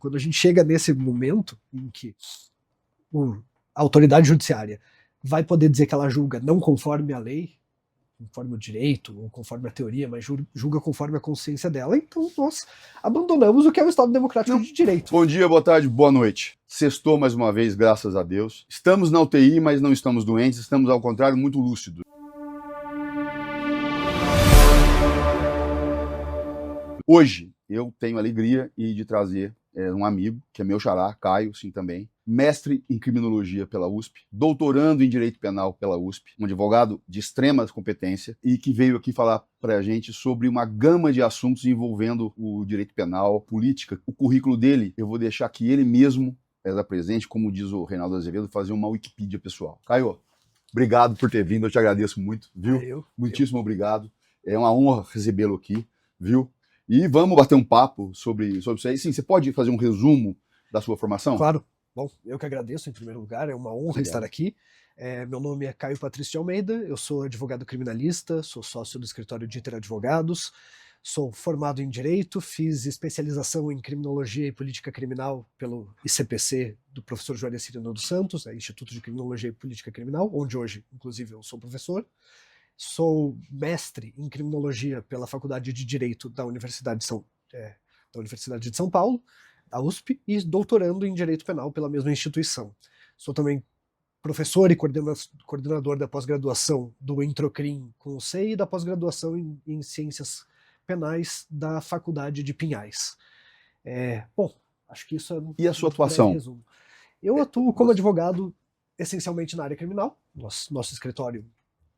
Quando a gente chega nesse momento em que a autoridade judiciária vai poder dizer que ela julga não conforme a lei, conforme o direito, ou conforme a teoria, mas julga conforme a consciência dela, então nós abandonamos o que é o Estado Democrático de Direito. Bom dia, boa tarde, boa noite. Sextou mais uma vez, graças a Deus. Estamos na UTI, mas não estamos doentes, estamos, ao contrário, muito lúcidos. Hoje, eu tenho a alegria de trazer um amigo, que é meu xará, Caio, sim também, mestre em criminologia pela USP, doutorando em direito penal pela USP, um advogado de extrema competência e que veio aqui falar pra gente sobre uma gama de assuntos envolvendo o direito penal, política. O currículo dele, eu vou deixar que ele mesmo presente, como diz o Reinaldo Azevedo, fazer uma Wikipedia pessoal. Caio, obrigado por ter vindo, eu te agradeço muito, viu? Muitíssimo obrigado. É uma honra recebê-lo aqui, viu? E vamos bater um papo sobre isso aí. Sim, você pode fazer um resumo da sua formação? Claro. Bom, eu que agradeço em primeiro lugar, é uma honra estar aqui. Meu nome é Caio Patrício de Almeida, eu sou advogado criminalista, sou sócio do escritório Dieter Advogados, sou formado em Direito, fiz especialização em Criminologia e Política Criminal pelo ICPC do professor Juarez Cirino dos Santos, Instituto de Criminologia e Política Criminal, onde hoje, inclusive, eu sou professor. Sou mestre em Criminologia pela Faculdade de Direito da Universidade de São Paulo, a USP, e doutorando em Direito Penal pela mesma instituição. Sou também professor e coordenador da pós-graduação do Introcrim com o SEI e da pós-graduação em Ciências Penais da Faculdade de Pinhais. Bom, acho que isso é E a sua atuação? Resumo. Eu atuo como advogado essencialmente na área criminal. Nosso escritório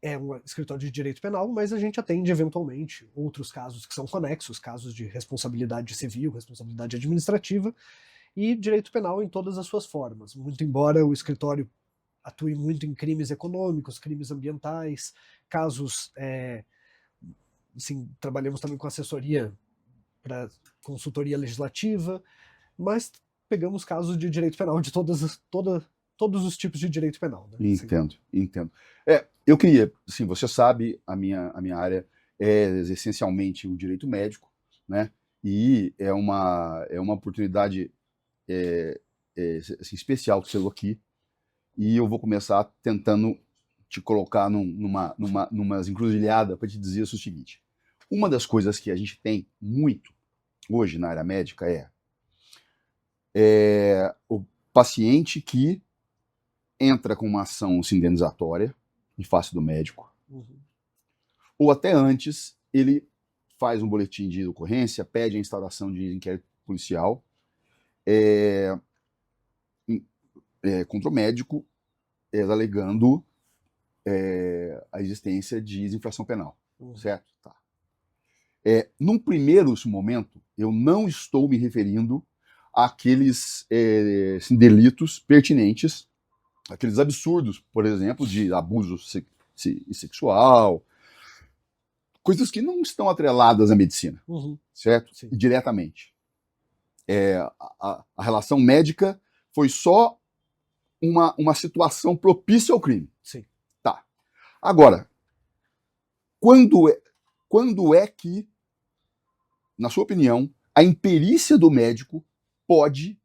é um escritório de direito penal, mas a gente atende eventualmente outros casos que são conexos, casos de responsabilidade civil, responsabilidade administrativa e direito penal em todas as suas formas. Muito embora o escritório atue muito em crimes econômicos, crimes ambientais, casos... trabalhamos também com assessoria para consultoria legislativa, mas pegamos casos de direito penal de todos os tipos de direito penal. Né? Entendo. Eu queria, assim, você sabe, a minha área é essencialmente o direito médico, né? E é uma oportunidade assim, especial que você aqui. E eu vou começar tentando te colocar numa encruzilhada para te dizer o seguinte. Uma das coisas que a gente tem muito hoje na área médica é o paciente que entra com uma ação indenizatória em face do médico, ou até antes, ele faz um boletim de ocorrência, pede a instauração de inquérito policial contra o médico, alegando a existência de infração penal, certo? Tá. Num primeiro momento, eu não estou me referindo àqueles delitos pertinentes, aqueles absurdos, por exemplo, de abuso sexual, coisas que não estão atreladas à medicina, certo? Sim. Diretamente. A relação médica foi só uma situação propícia ao crime. Sim. Tá. Agora, quando é que, na sua opinião, a imperícia do médico pode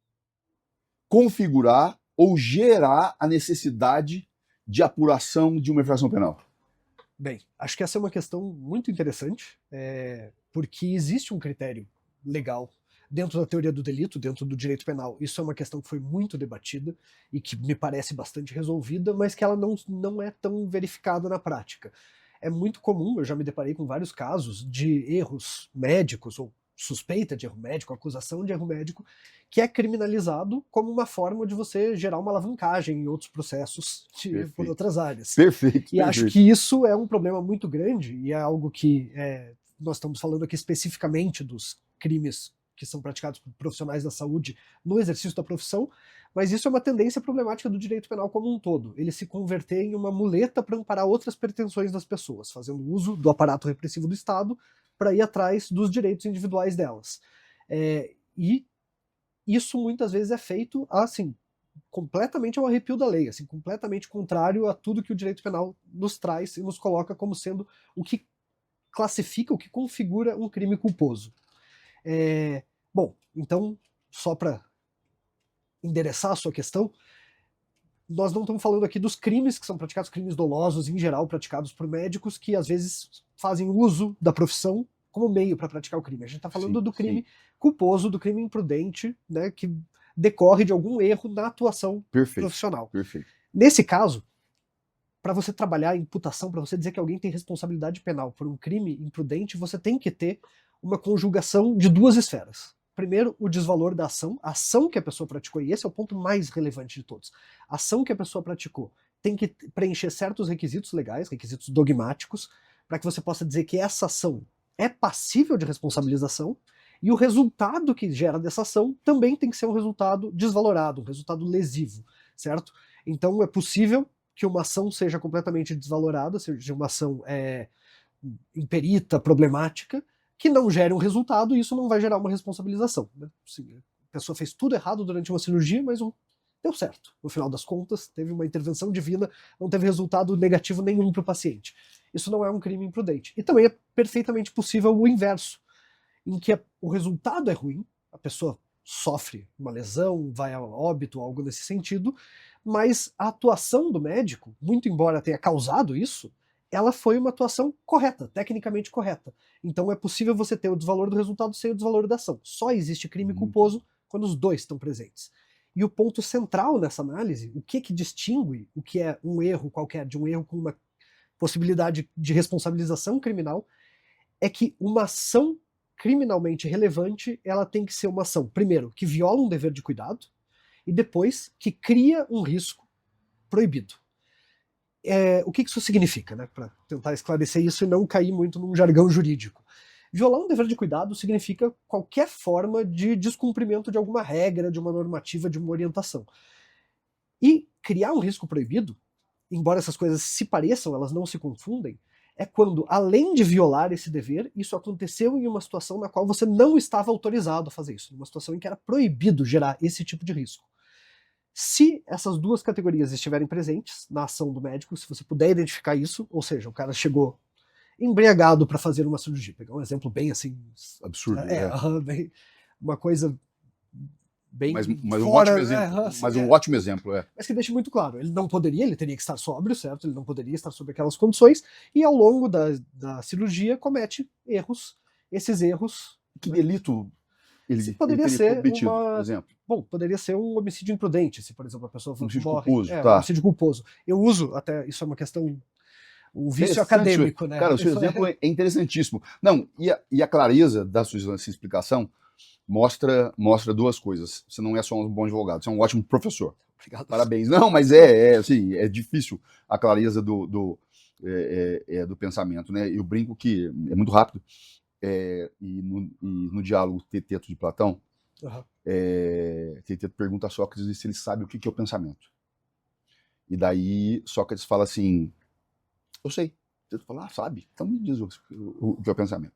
configurar ou gerar a necessidade de apuração de uma infração penal? Bem, acho que essa é uma questão muito interessante, porque existe um critério legal dentro da teoria do delito, dentro do direito penal. Isso é uma questão que foi muito debatida e que me parece bastante resolvida, mas que ela não é tão verificada na prática. É muito comum, eu já me deparei com vários casos de erros médicos ou suspeita de erro médico, acusação de erro médico, que é criminalizado como uma forma de você gerar uma alavancagem em outros processos por outras áreas. Perfeito. E acho que isso é um problema muito grande e é algo que nós estamos falando aqui especificamente dos crimes que são praticados por profissionais da saúde no exercício da profissão, mas isso é uma tendência problemática do direito penal como um todo. Ele se converter em uma muleta para amparar outras pretensões das pessoas, fazendo uso do aparato repressivo do Estado para ir atrás dos direitos individuais delas. E isso muitas vezes é feito assim, completamente ao arrepio da lei, assim, completamente contrário a tudo que o direito penal nos traz e nos coloca como sendo o que classifica, o que configura um crime culposo. Bom, então, só para endereçar a sua questão, nós não estamos falando aqui dos crimes que são praticados, crimes dolosos em geral, praticados por médicos que às vezes fazem uso da profissão como meio para praticar o crime. A gente está falando do crime culposo, do crime imprudente, né, que decorre de algum erro na atuação profissional. Perfeito. Nesse caso, para você trabalhar a imputação, para você dizer que alguém tem responsabilidade penal por um crime imprudente, você tem que ter uma conjugação de duas esferas. Primeiro, o desvalor da ação, a ação que a pessoa praticou, e esse é o ponto mais relevante de todos. A ação que a pessoa praticou tem que preencher certos requisitos legais, requisitos dogmáticos, para que você possa dizer que essa ação é passível de responsabilização, e o resultado que gera dessa ação também tem que ser um resultado desvalorado, um resultado lesivo, certo? Então é possível que uma ação seja completamente desvalorada, seja uma ação imperita, problemática, que não gere um resultado e isso não vai gerar uma responsabilização. Né? Assim, a pessoa fez tudo errado durante uma cirurgia, mas deu certo. No final das contas, teve uma intervenção divina, não teve resultado negativo nenhum para o paciente. Isso não é um crime imprudente. E também é perfeitamente possível o inverso, em que o resultado é ruim, a pessoa sofre uma lesão, vai a óbito, algo nesse sentido, mas a atuação do médico, muito embora tenha causado isso, ela foi uma atuação correta, tecnicamente correta. Então é possível você ter o desvalor do resultado sem o desvalor da ação. Só existe crime culposo quando os dois estão presentes. E o ponto central nessa análise, o que distingue o que é um erro qualquer de um erro com uma possibilidade de responsabilização criminal, é que uma ação criminalmente relevante, ela tem que ser uma ação, primeiro, que viola um dever de cuidado, e depois, que cria um risco proibido. O que isso significa, né? Para tentar esclarecer isso e não cair muito num jargão jurídico. Violar um dever de cuidado significa qualquer forma de descumprimento de alguma regra, de uma normativa, de uma orientação. E criar um risco proibido, embora essas coisas se pareçam, elas não se confundem, é quando, além de violar esse dever, isso aconteceu em uma situação na qual você não estava autorizado a fazer isso, numa situação em que era proibido gerar esse tipo de risco. Se essas duas categorias estiverem presentes na ação do médico, se você puder identificar isso, ou seja, o cara chegou embriagado para fazer uma cirurgia, pegar um exemplo bem assim... Absurdo. Bem, uma coisa bem mas fora... um ótimo exemplo, um ótimo exemplo, Mas que deixe muito claro, ele teria que estar sóbrio, certo? Ele não poderia estar sob aquelas condições, e ao longo da cirurgia comete erros. Esses erros... Que delito... poderia ser cometido, por exemplo. Bom, poderia ser um homicídio imprudente, se, por exemplo, a pessoa homicídio morre. Culposo, Um homicídio culposo. Eu uso, até, isso é uma questão, um vício acadêmico, né? Cara, o seu exemplo é interessantíssimo. Não, e a clareza da sua explicação mostra duas coisas. Você não é só um bom advogado, você é um ótimo professor. Obrigado. Parabéns. Não, mas assim, é difícil a clareza do pensamento, né? Eu brinco que é muito rápido. E no diálogo Teteto de Platão, Teteto pergunta a Sócrates se ele sabe o que é o pensamento. E daí Sócrates fala assim, eu sei. Teteto fala, sabe, então me diz o que é o pensamento.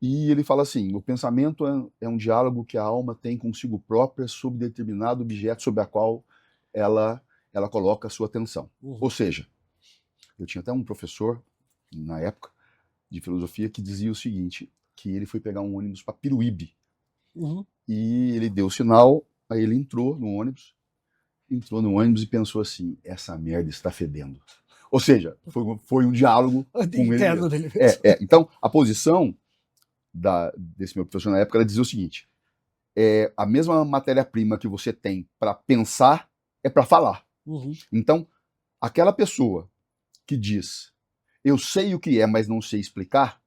E ele fala assim, o pensamento é um diálogo que a alma tem consigo própria sobre determinado objeto sobre a qual ela coloca a sua atenção. Ou seja, eu tinha até um professor, na época, de filosofia, que dizia o seguinte, que ele foi pegar um ônibus para Piruíbe. E ele deu o sinal, aí ele entrou no ônibus e pensou assim, essa merda está fedendo. Ou seja, foi um diálogo com ele. Dele. Então, a posição desse meu professor na época, ela dizia o seguinte, a mesma matéria-prima que você tem para pensar é para falar. Então, aquela pessoa que diz eu sei o que é, mas não sei explicar,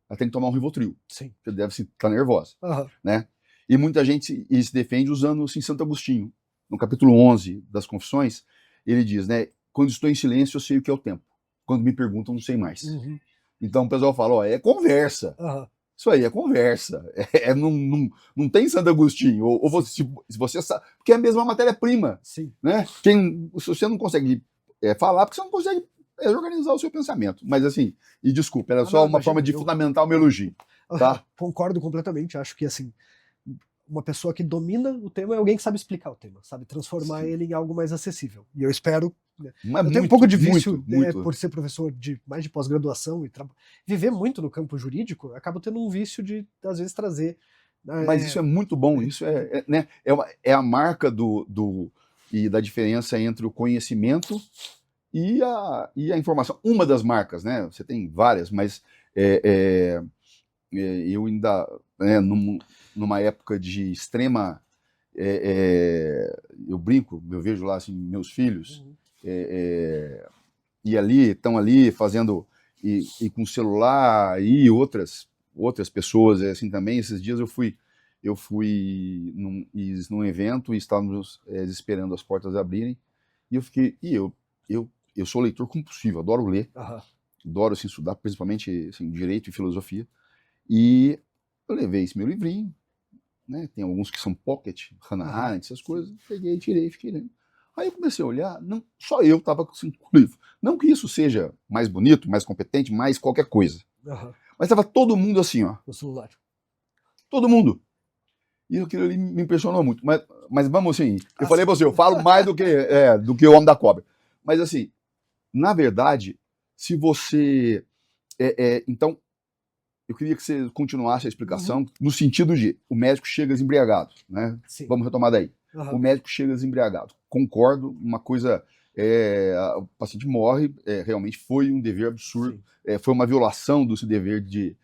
ela tem que tomar um Rivotril. Sim. Você deve estar nervosa. Né? E muita gente se defende usando assim, Santo Agostinho. No capítulo 11 das Confissões, ele diz, né, quando estou em silêncio, eu sei o que é o tempo. Quando me perguntam, não sei mais. Então o pessoal fala, é conversa. Isso aí é conversa. Não tem Santo Agostinho. Ou você, se você sabe, porque é a mesma matéria-prima. Né? Se você não consegue falar, porque você não consegue organizar o seu pensamento. Mas assim, e desculpa, era só uma forma de fundamentar o meu elogio. Tá? Concordo completamente, acho que assim, uma pessoa que domina o tema é alguém que sabe explicar o tema, sabe transformar ele em algo mais acessível. E eu espero... Né? Eu tenho um pouco de vício por ser professor mais de pós-graduação e viver muito no campo jurídico, eu acabo tendo um vício de, às vezes, trazer Mas isso é muito bom, isso né, é a marca e da diferença entre o conhecimento e a informação. Uma das marcas, né? Você tem várias, mas eu ainda, né, numa época de extrema. Eu brinco, eu vejo lá assim, meus filhos, e estão ali fazendo, e com celular, e outras pessoas assim também. Esses dias eu fui num evento e estávamos esperando as portas abrirem, e eu fiquei, eu sou leitor compulsivo, adoro ler, adoro assim, estudar, principalmente assim, direito e filosofia, e eu levei esse meu livrinho, né? Tem alguns que são pocket, Hannah Arendt, essas coisas, peguei, tirei, fiquei lendo. Aí eu comecei a olhar, não, só eu estava com 5 livros. Não que isso seja mais bonito, mais competente, mais qualquer coisa. Mas estava todo mundo assim, ó. No celular. Todo mundo. E aquilo ali me impressionou muito. Mas vamos assim, eu falei pra você, eu falo mais do que o Homem da Cobra. Mas assim, na verdade, se você... então, eu queria que você continuasse a explicação no sentido de o médico chega desembriagado, né? Sim. Vamos retomar daí. O médico chega desembriagado. Concordo, uma coisa, o paciente morre, realmente foi um dever absurdo, foi uma violação desse dever de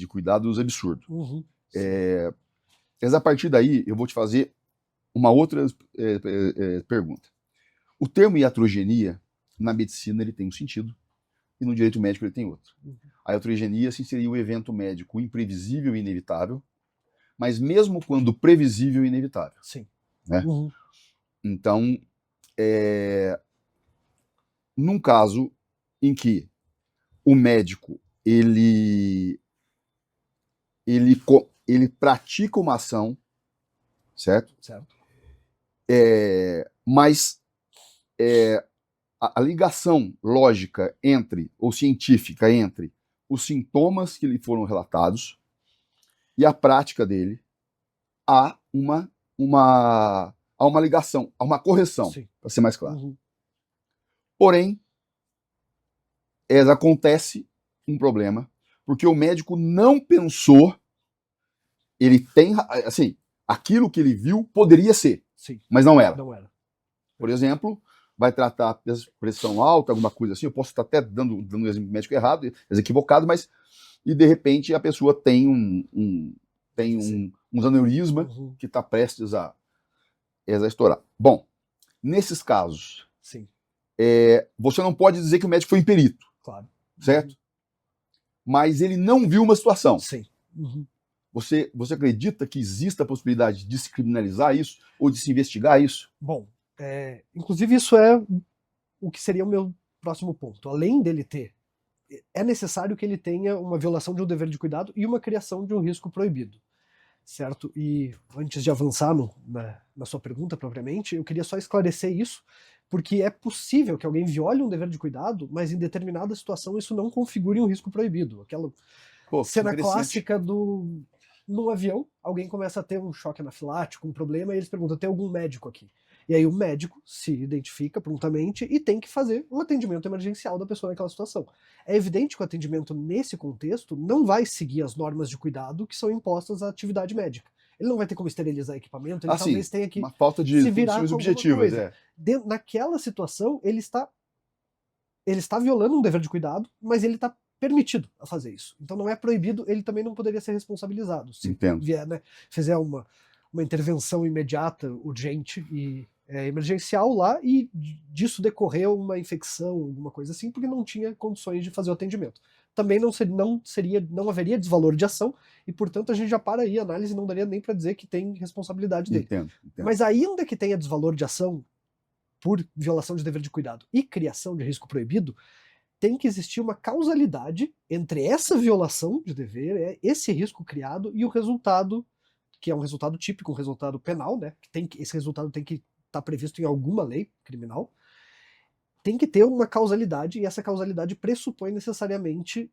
cuidados absurdo. Mas a partir daí, eu vou te fazer uma outra pergunta. O termo iatrogenia, na medicina, ele tem um sentido, e no direito médico ele tem outro. A iatrogenia assim, seria o evento médico imprevisível e inevitável, mas mesmo quando previsível e inevitável. Sim. Né? Então, num caso em que o médico ele pratica uma ação, certo? Mas a ligação lógica ou científica entre os sintomas que lhe foram relatados e a prática dele, há uma ligação, há uma correção, para ser mais claro. Porém, acontece um problema, porque o médico não pensou, ele tem, assim, aquilo que ele viu poderia ser, mas não era. Por exemplo, vai tratar pressão alta, alguma coisa assim, eu posso estar até dando um exemplo médico errado, equivocado, mas e de repente a pessoa tem um aneurisma que está prestes a estourar. Bom, nesses casos, você não pode dizer que o médico foi imperito, certo? Mas ele não viu uma situação. Você acredita que exista a possibilidade de se criminalizar isso ou de se investigar isso? Bom, inclusive isso é o que seria o meu próximo ponto. Além dele é necessário que ele tenha uma violação de um dever de cuidado e uma criação de um risco proibido, certo? E antes de avançar na sua pergunta propriamente, eu queria só esclarecer isso, porque é possível que alguém viole um dever de cuidado, mas em determinada situação isso não configure um risco proibido. Aquela cena clássica no avião, alguém começa a ter um choque anafilático, um problema, e eles perguntam, tem algum médico aqui? E aí o médico se identifica prontamente e tem que fazer um atendimento emergencial da pessoa naquela situação. É evidente que o atendimento nesse contexto não vai seguir as normas de cuidado que são impostas à atividade médica. Ele não vai ter como esterilizar equipamento, ele talvez tenha que uma falta de se virar com objetivas. Naquela situação, ele está violando um dever de cuidado, mas ele está permitido a fazer isso. Então não é proibido, ele também não poderia ser responsabilizado. Se vier, né, fizer uma intervenção imediata, urgente e emergencial lá, e disso decorreu uma infecção, alguma coisa assim, porque não tinha condições de fazer o atendimento. Também não haveria desvalor de ação, e portanto a gente já para aí, a análise não daria nem para dizer que tem responsabilidade dele. Entendo. Mas ainda que tenha desvalor de ação por violação de dever de cuidado e criação de risco proibido, tem que existir uma causalidade entre essa violação de dever, esse risco criado, e o resultado, que é um resultado típico, um resultado penal, né? Esse resultado tem que estar previsto em alguma lei criminal. Tem que ter uma causalidade, e essa causalidade pressupõe necessariamente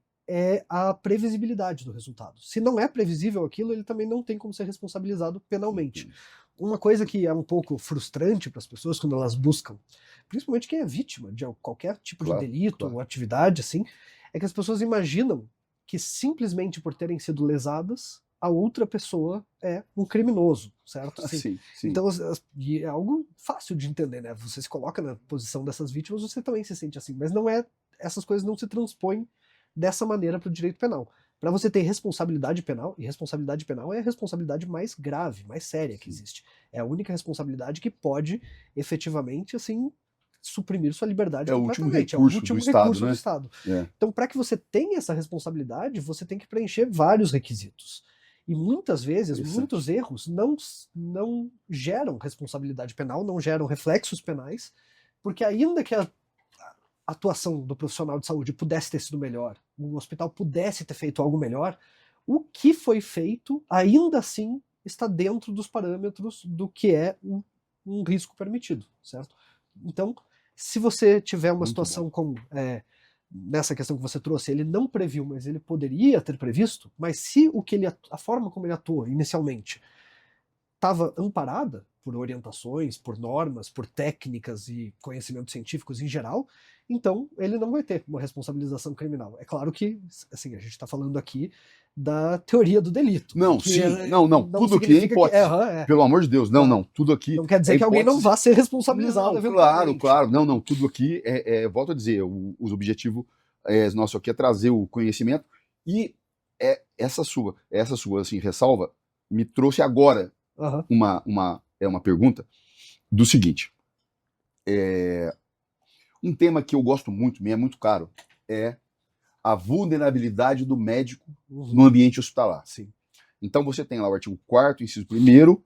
a previsibilidade do resultado. Se não é previsível aquilo, ele também não tem como ser responsabilizado penalmente. Uma coisa que é um pouco frustrante para as pessoas quando elas buscam, principalmente quem é vítima de qualquer tipo de delito ou atividade, assim, é que as pessoas imaginam que simplesmente por terem sido lesadas, a outra pessoa é um criminoso, certo? Sim, sim. Então, e é algo fácil de entender, né? Você se coloca na posição dessas vítimas, você também se sente assim, mas não é, essas coisas não se transpõem dessa maneira para o direito penal. Para você ter responsabilidade penal, e responsabilidade penal é a responsabilidade mais grave, mais séria que existe. É a única responsabilidade que pode efetivamente, assim, suprimir sua liberdade É o último completamente. recurso É o último do Estado, recurso né? do Estado. É. Então, para que você tenha essa responsabilidade, você tem que preencher vários requisitos. E muitas vezes, muitos erros não geram responsabilidade penal, não geram reflexos penais, porque ainda que a atuação do profissional de saúde pudesse ter sido melhor, o hospital pudesse ter feito algo melhor, o que foi feito ainda assim está dentro dos parâmetros do que é um risco permitido, certo? Então, se você tiver uma situação como nessa questão que você trouxe, ele não previu, mas ele poderia ter previsto, mas se a forma como ele atuou inicialmente estava amparada por orientações, por normas, por técnicas e conhecimentos científicos em geral, então ele não vai ter uma responsabilização criminal. É claro que, assim, a gente está falando aqui da teoria do delito. Não, sim, não, tudo aqui é hipótese. Pelo amor de Deus, não, tudo aqui. Não quer dizer que alguém não vá ser responsabilizado eventualmente. Claro, tudo aqui volto a dizer, o objetivo nosso aqui é trazer o conhecimento e essa sua assim, ressalva me trouxe agora uma pergunta do seguinte. Um tema que eu gosto muito, me é muito caro, é a vulnerabilidade do médico no ambiente hospitalar. Sim. Então você tem lá o artigo 4º, inciso 1º,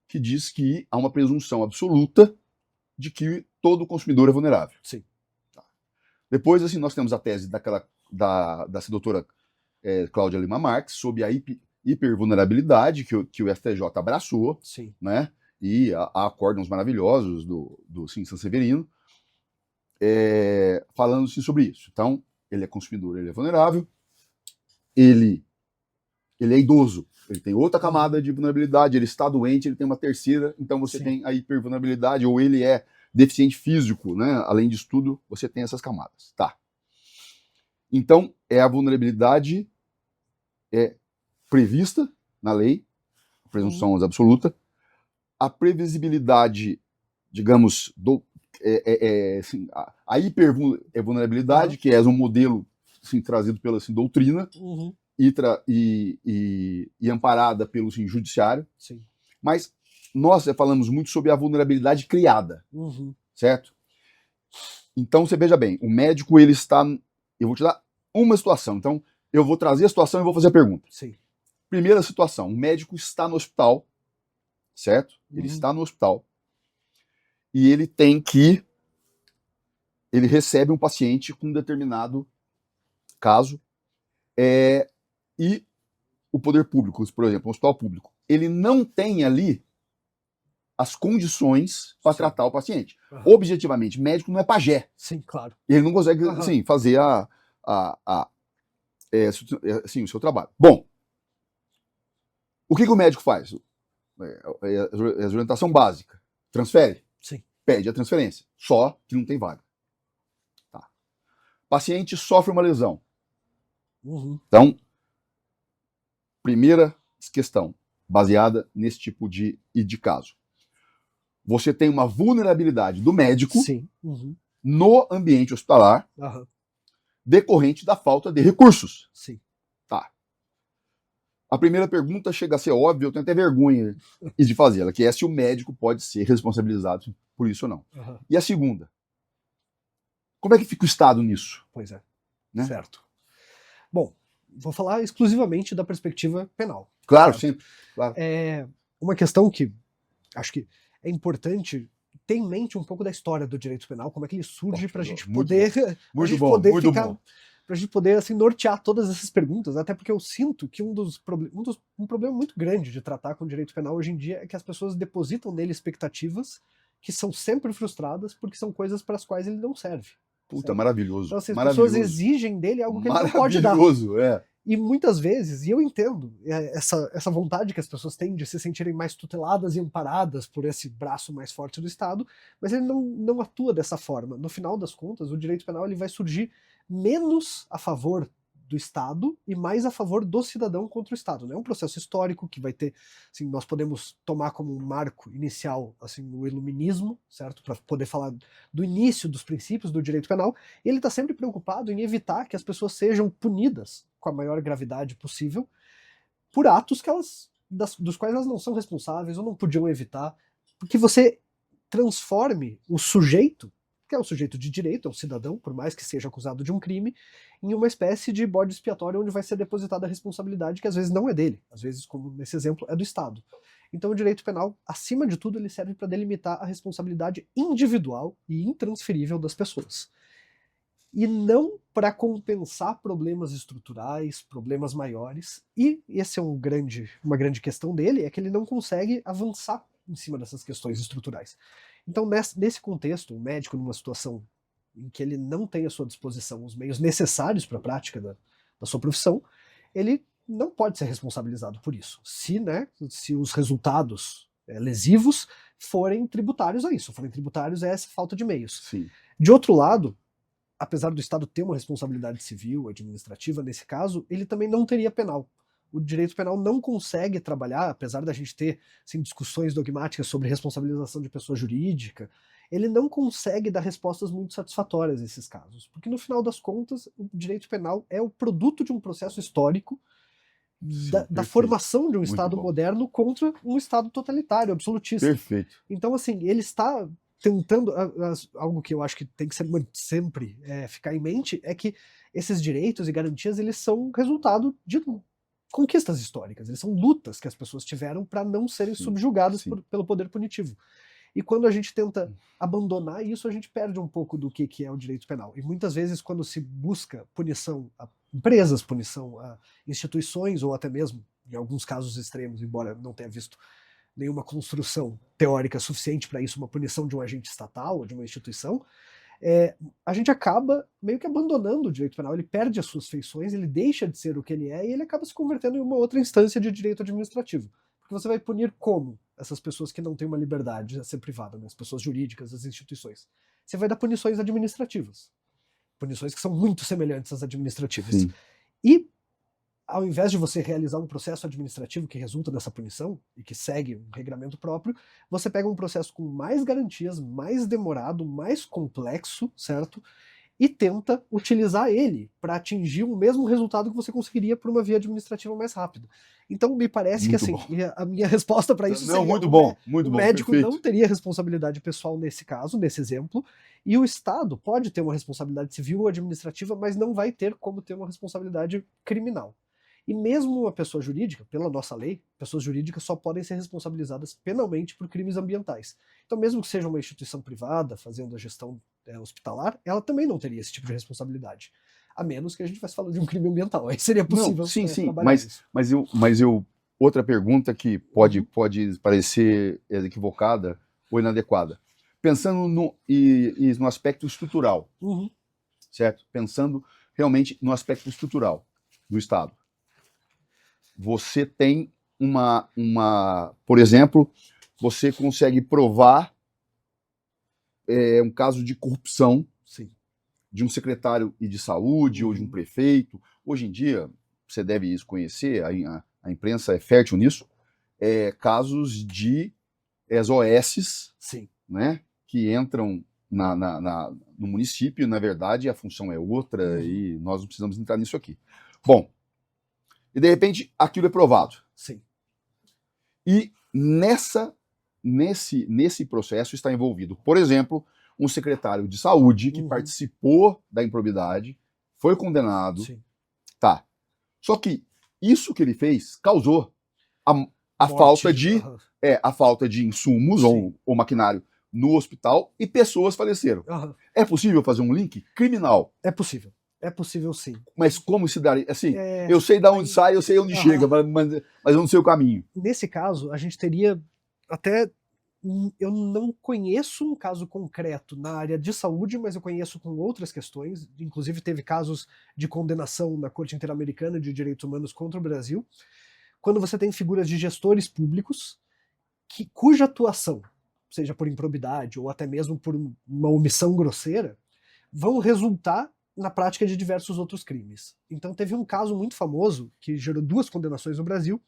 que diz que há uma presunção absoluta de que todo consumidor é vulnerável. Sim. Tá. Depois, assim, nós temos a tese dessa doutora Cláudia Lima Marques sobre a hipervulnerabilidade que o STJ abraçou. Sim. Né? E há acórdãos maravilhosos do San Severino falando assim, sobre isso. Então, ele é consumidor, ele é vulnerável, ele é idoso, ele tem outra camada de vulnerabilidade, ele está doente, ele tem uma terceira, então você tem a hipervulnerabilidade, ou ele é deficiente físico, né? Além disso tudo, você tem essas camadas. Tá. Então, a vulnerabilidade prevista na lei, a presunção absoluta, a previsibilidade, digamos, assim, a hipervulnerabilidade, que é um modelo assim, trazido pela assim, doutrina e amparada pelo assim, judiciário. Sim. Mas nós falamos muito sobre a vulnerabilidade criada, certo? Então, você veja bem, o médico, ele está... Eu vou te dar uma situação, então eu vou trazer a situação e vou fazer a pergunta. Sim. Primeira situação, o médico está no hospital, certo? Ele está no hospital e ele tem que... Ele recebe um paciente com um determinado caso e o poder público, por exemplo, o hospital público, ele não tem ali as condições para tratar o paciente. Objetivamente, médico não é pajé. Sim, claro. Ele não consegue assim, fazer assim, o seu trabalho. Bom, o que o médico faz? A orientação básica. Transfere? Sim. Pede a transferência. Só que não tem vaga. Tá. Paciente sofre uma lesão. Então, primeira questão, baseada nesse tipo de caso. Você tem uma vulnerabilidade do médico no ambiente hospitalar decorrente da falta de recursos. Sim. Tá. A primeira pergunta chega a ser óbvia, eu tenho até vergonha de fazê-la, que é se o médico pode ser responsabilizado por isso ou não. E a segunda, como é que fica o Estado nisso? Pois é. Né? Certo. Bom, vou falar exclusivamente da perspectiva penal. Claro, sempre. Claro. Uma questão que acho que é importante ter em mente um pouco da história do direito penal, como é que ele surge para a gente poder para a gente poder assim, nortear todas essas perguntas, até porque eu sinto que um problema muito grande de tratar com o direito penal hoje em dia é que as pessoas depositam nele expectativas que são sempre frustradas porque são coisas para as quais ele não serve. Puta, certo? Maravilhoso. Então, assim, as pessoas exigem dele algo que ele não pode dar. E muitas vezes, e eu entendo essa vontade que as pessoas têm de se sentirem mais tuteladas e amparadas por esse braço mais forte do Estado, mas ele não atua dessa forma. No final das contas, o direito penal ele vai surgir menos a favor do Estado e mais a favor do cidadão contra o Estado. Né? É um processo histórico que vai ter, assim, nós podemos tomar como um marco inicial assim, o iluminismo, certo? Para poder falar do início dos princípios do direito penal. E ele está sempre preocupado em evitar que as pessoas sejam punidas com a maior gravidade possível por atos que dos quais elas não são responsáveis ou não podiam evitar, porque você transforme o sujeito, que é um sujeito de direito, é um cidadão, por mais que seja acusado de um crime, em uma espécie de bode expiatório onde vai ser depositada a responsabilidade que às vezes não é dele, às vezes, como nesse exemplo, é do Estado. Então o direito penal, acima de tudo, ele serve para delimitar a responsabilidade individual e intransferível das pessoas. E não para compensar problemas estruturais, problemas maiores. E esse é uma grande questão dele, é que ele não consegue avançar em cima dessas questões estruturais. Então, nesse contexto, o médico, numa situação em que ele não tem à sua disposição os meios necessários para a prática da sua profissão, ele não pode ser responsabilizado por isso, se os resultados lesivos forem tributários a isso, forem tributários a essa falta de meios. Sim. De outro lado, apesar do Estado ter uma responsabilidade civil, administrativa, nesse caso, ele também não teria penal. O direito penal não consegue trabalhar, apesar da gente ter assim, discussões dogmáticas sobre responsabilização de pessoa jurídica, ele não consegue dar respostas muito satisfatórias a esses casos. Porque, no final das contas, o direito penal é o produto de um processo histórico da formação de um Estado moderno contra um Estado totalitário, absolutista. Perfeito. Então, assim, ele está tentando, algo que eu acho que tem que sempre ficar em mente, é que esses direitos e garantias, eles são resultado de conquistas históricas, eles são lutas que as pessoas tiveram para não serem subjugadas pelo poder punitivo. E quando a gente tenta abandonar isso, a gente perde um pouco do que é o direito penal. E muitas vezes, quando se busca punição a empresas, punição a instituições, ou até mesmo, em alguns casos extremos, embora não tenha visto nenhuma construção teórica suficiente para isso, uma punição de um agente estatal ou de uma instituição, a gente acaba meio que abandonando o direito penal, ele perde as suas feições, ele deixa de ser o que ele é e ele acaba se convertendo em uma outra instância de direito administrativo. Porque você vai punir como essas pessoas que não têm uma liberdade a ser privada, né? As pessoas jurídicas, as instituições. Você vai dar punições administrativas. Punições que são muito semelhantes às administrativas. Sim. E ao invés de você realizar um processo administrativo que resulta dessa punição e que segue um regramento próprio, você pega um processo com mais garantias, mais demorado, mais complexo, certo? E tenta utilizar ele para atingir o mesmo resultado que você conseguiria por uma via administrativa mais rápida. Então me parece que assim, a minha resposta para isso seria muito bom, o médico perfeito. não teria responsabilidade pessoal nesse caso, nesse exemplo, e o Estado pode ter uma responsabilidade civil ou administrativa, mas não vai ter como ter uma responsabilidade criminal. E mesmo uma pessoa jurídica, pela nossa lei, pessoas jurídicas só podem ser responsabilizadas penalmente por crimes ambientais. Então, mesmo que seja uma instituição privada fazendo a gestão hospitalar, ela também não teria esse tipo de responsabilidade. A menos que a gente estivesse falando de um crime ambiental. Aí seria possível trabalhar isso. Mas outra pergunta que pode parecer equivocada ou inadequada. Pensando no aspecto estrutural, certo? Pensando realmente no aspecto estrutural do Estado. Você tem por exemplo, você consegue provar um caso de corrupção de um secretário de saúde ou de um prefeito. Hoje em dia, você deve isso conhecer, a imprensa é fértil nisso, casos de OS, né, que entram no município, na verdade, a função é outra e nós não precisamos entrar nisso aqui. Bom, e de repente aquilo é provado. E nesse processo está envolvido, por exemplo, um secretário de saúde que participou da improbidade, foi condenado. Tá. Só que isso que ele fez causou a falta de insumos ou maquinário no hospital e pessoas faleceram. É possível fazer um link criminal? É possível. É possível, sim. Mas como se daria? Assim, eu sei de onde sai, eu sei onde chega, mas eu não sei o caminho. Nesse caso, a gente teria até... Eu não conheço um caso concreto na área de saúde, mas eu conheço com outras questões. Inclusive, teve casos de condenação na Corte Interamericana de Direitos Humanos contra o Brasil, quando você tem figuras de gestores públicos cuja atuação, seja por improbidade ou até mesmo por uma omissão grosseira, vão resultar na prática de diversos outros crimes. Então teve um caso muito famoso, que gerou 2 condenações no Brasil,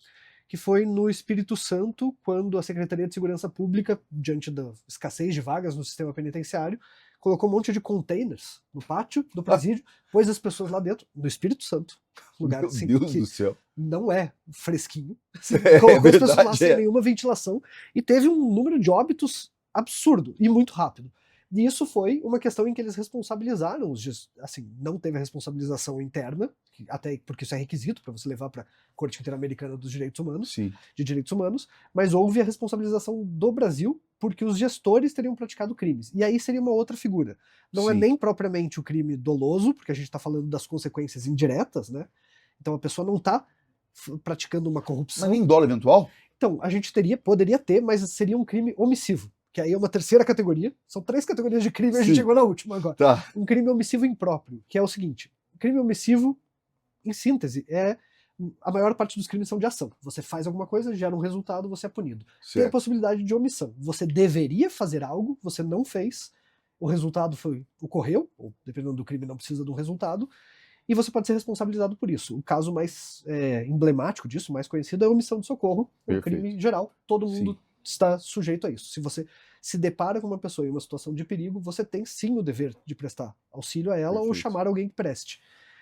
que foi no Espírito Santo, quando a Secretaria de Segurança Pública, diante da escassez de vagas no sistema penitenciário, colocou um monte de containers no pátio do presídio, pôs as pessoas lá dentro, no Espírito Santo, lugar Meu assim, Deus que do céu. não é fresquinho, assim, É colocou as pessoas lá verdade, sem é. nenhuma ventilação, e teve um número de óbitos absurdo e muito rápido. E isso foi uma questão em que eles responsabilizaram assim, não teve a responsabilização interna, até porque isso é requisito para você levar para a Corte Interamericana dos Direitos Humanos, Sim. de Direitos Humanos, mas houve a responsabilização do Brasil porque os gestores teriam praticado crimes. E aí seria uma outra figura. Não é Sim. nem propriamente o crime doloso, porque a gente está falando das consequências indiretas, né? Então a pessoa não está praticando uma corrupção. Mas nem dolo eventual? Então, a gente poderia ter, mas seria um crime omissivo, que aí é uma terceira categoria. São 3 categorias de crime, a gente Sim. chegou na última agora. Tá. Um crime omissivo impróprio, que é o seguinte: crime omissivo, em síntese, a maior parte dos crimes são de ação. Você faz alguma coisa, gera um resultado, você é punido. Tem a Certo. possibilidade de omissão. Você deveria fazer algo, você não fez, o resultado ocorreu, ou dependendo do crime não precisa de um resultado, e você pode ser responsabilizado por isso. O caso mais emblemático disso, mais conhecido, é a omissão de socorro, um crime geral. Todo mundo Sim. está sujeito a isso. Se você se depara com uma pessoa em uma situação de perigo, você tem sim o dever de prestar auxílio a ela ou Perfeito. chamar alguém que preste.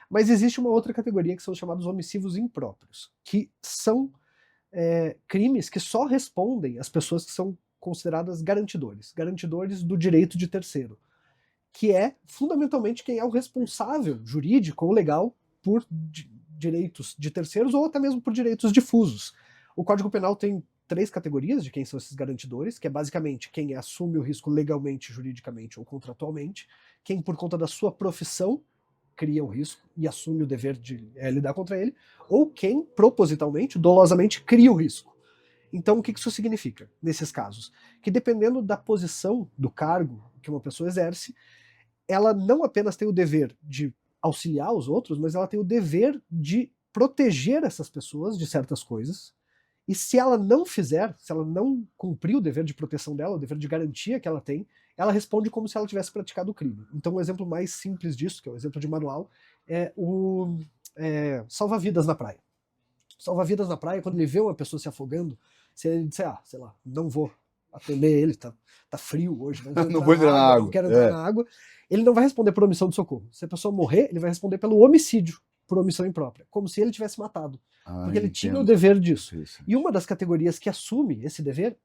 Mas existe uma outra categoria que são os chamados homicídios impróprios, que são crimes que só respondem às pessoas que são consideradas garantidores do direito de terceiro, que é fundamentalmente quem é o responsável jurídico ou legal por direitos de terceiros ou até mesmo por direitos difusos. O Código Penal tem 3 categorias de quem são esses garantidores, que é basicamente quem assume o risco legalmente, juridicamente ou contratualmente, quem por conta da sua profissão cria o risco e assume o dever de lidar contra ele, ou quem propositalmente, dolosamente, cria o risco. Então, o que isso significa nesses casos? Que dependendo da posição do cargo que uma pessoa exerce, ela não apenas tem o dever de auxiliar os outros, mas ela tem o dever de proteger essas pessoas de certas coisas. E se ela não fizer, se ela não cumprir o dever de proteção dela, o dever de garantia que ela tem, ela responde como se ela tivesse praticado o crime. Então, um exemplo mais simples disso, que é um exemplo de manual, é o salva-vidas na praia. Salva-vidas na praia, quando ele vê uma pessoa se afogando, se ele disser, sei lá, não vou atender ele, tá frio hoje, não vou entrar na água, não quero entrar na água, ele não vai responder por omissão de socorro. Se a pessoa morrer, ele vai responder pelo homicídio, por omissão imprópria, como se ele tivesse matado. Porque ele tinha o dever disso. E uma das categorias que assume esse dever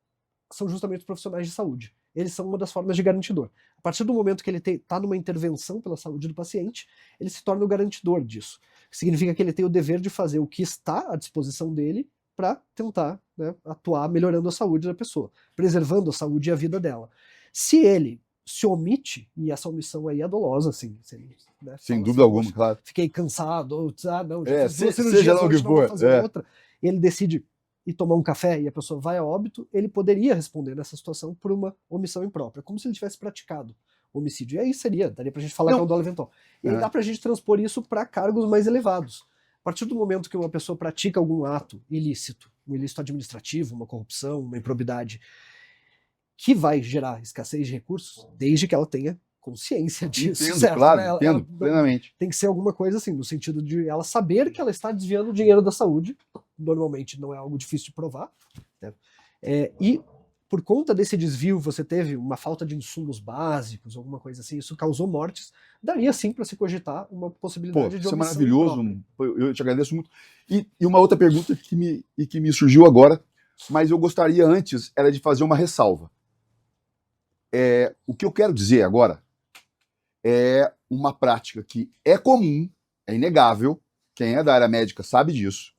são justamente os profissionais de saúde. Eles são uma das formas de garantidor. A partir do momento que ele está numa intervenção pela saúde do paciente, ele se torna o garantidor disso. Significa que ele tem o dever de fazer o que está à disposição dele para tentar, né, atuar melhorando a saúde da pessoa, preservando a saúde e a vida dela. Se ele se omite, e essa omissão aí é dolosa, assim, se ele, né, sem dúvida alguma, claro. Fiquei cansado, ou não, já fiz 2 cirurgias, hoje não vou fazer outra. E ele decide ir tomar um café e a pessoa vai a óbito, ele poderia responder nessa situação por uma omissão imprópria, como se ele tivesse praticado homicídio. E aí daria pra gente falar que é um dolo eventual. E aí dá pra gente transpor isso para cargos mais elevados. A partir do momento que uma pessoa pratica algum ato ilícito, um ilícito administrativo, uma corrupção, uma improbidade, que vai gerar escassez de recursos, desde que ela tenha consciência disso. Entendo, certo? claro, entendo plenamente. Tem que ser alguma coisa assim, no sentido de ela saber que ela está desviando o dinheiro da saúde, normalmente não é algo difícil de provar, né? E por conta desse desvio você teve uma falta de insumos básicos, alguma coisa assim, isso causou mortes, daria sim para se cogitar uma possibilidade de omissão. Isso é maravilhoso, eu te agradeço muito. E uma outra pergunta que me surgiu agora, mas eu gostaria antes, era de fazer uma ressalva. O que eu quero dizer agora é uma prática que é comum, é inegável, quem é da área médica sabe disso,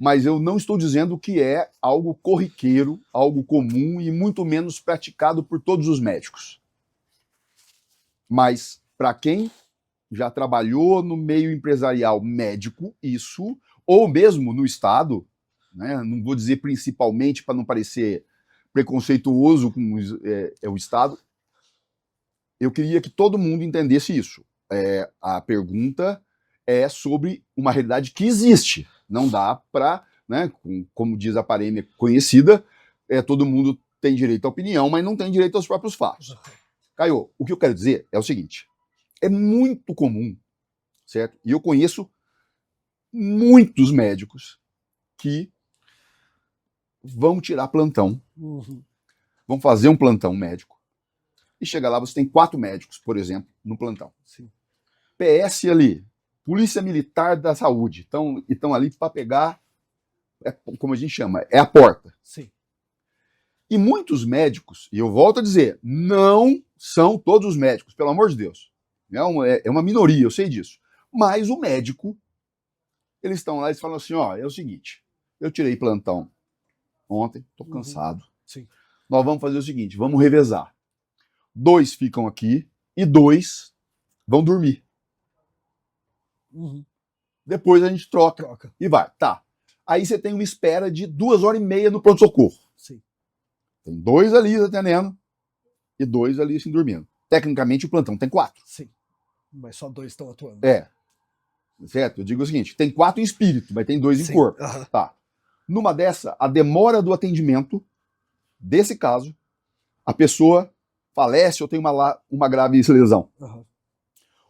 mas eu não estou dizendo que é algo corriqueiro, algo comum e muito menos praticado por todos os médicos. Mas para quem já trabalhou no meio empresarial médico, isso, ou mesmo no Estado, né, não vou dizer principalmente para não parecer preconceituoso com o Estado, eu queria que todo mundo entendesse isso. A pergunta é sobre uma realidade que existe. Não dá para, né, como diz a parêmia conhecida, todo mundo tem direito à opinião, mas não tem direito aos próprios fatos. Caio, o que eu quero dizer é o seguinte, é muito comum, certo? E eu conheço muitos médicos que vão tirar plantão, vão fazer um plantão médico, e chega lá, você tem 4 médicos, por exemplo, no plantão. Sim. PS ali, Polícia Militar da Saúde, estão ali para pegar, como a gente chama, é a porta. Sim. E muitos médicos, e eu volto a dizer, não são todos os médicos, pelo amor de Deus. É uma minoria, eu sei disso. Mas o médico, eles estão lá e falam assim, ó, é o seguinte, eu tirei plantão ontem, tô cansado. Sim. Nós vamos fazer o seguinte, vamos revezar. 2 ficam aqui e 2 vão dormir. Depois a gente troca. E vai. Tá. Aí você tem uma espera de 2h30 no pronto-socorro. Sim. Tem 2 ali atendendo e 2 ali assim dormindo. Tecnicamente o plantão tem 4. Sim. Mas só 2 estão atuando. É. Certo? Eu digo o seguinte, tem 4 em espírito, mas tem 2 em corpo. Tá. Numa dessa, a demora do atendimento, desse caso, a pessoa falece ou tem uma grave lesão.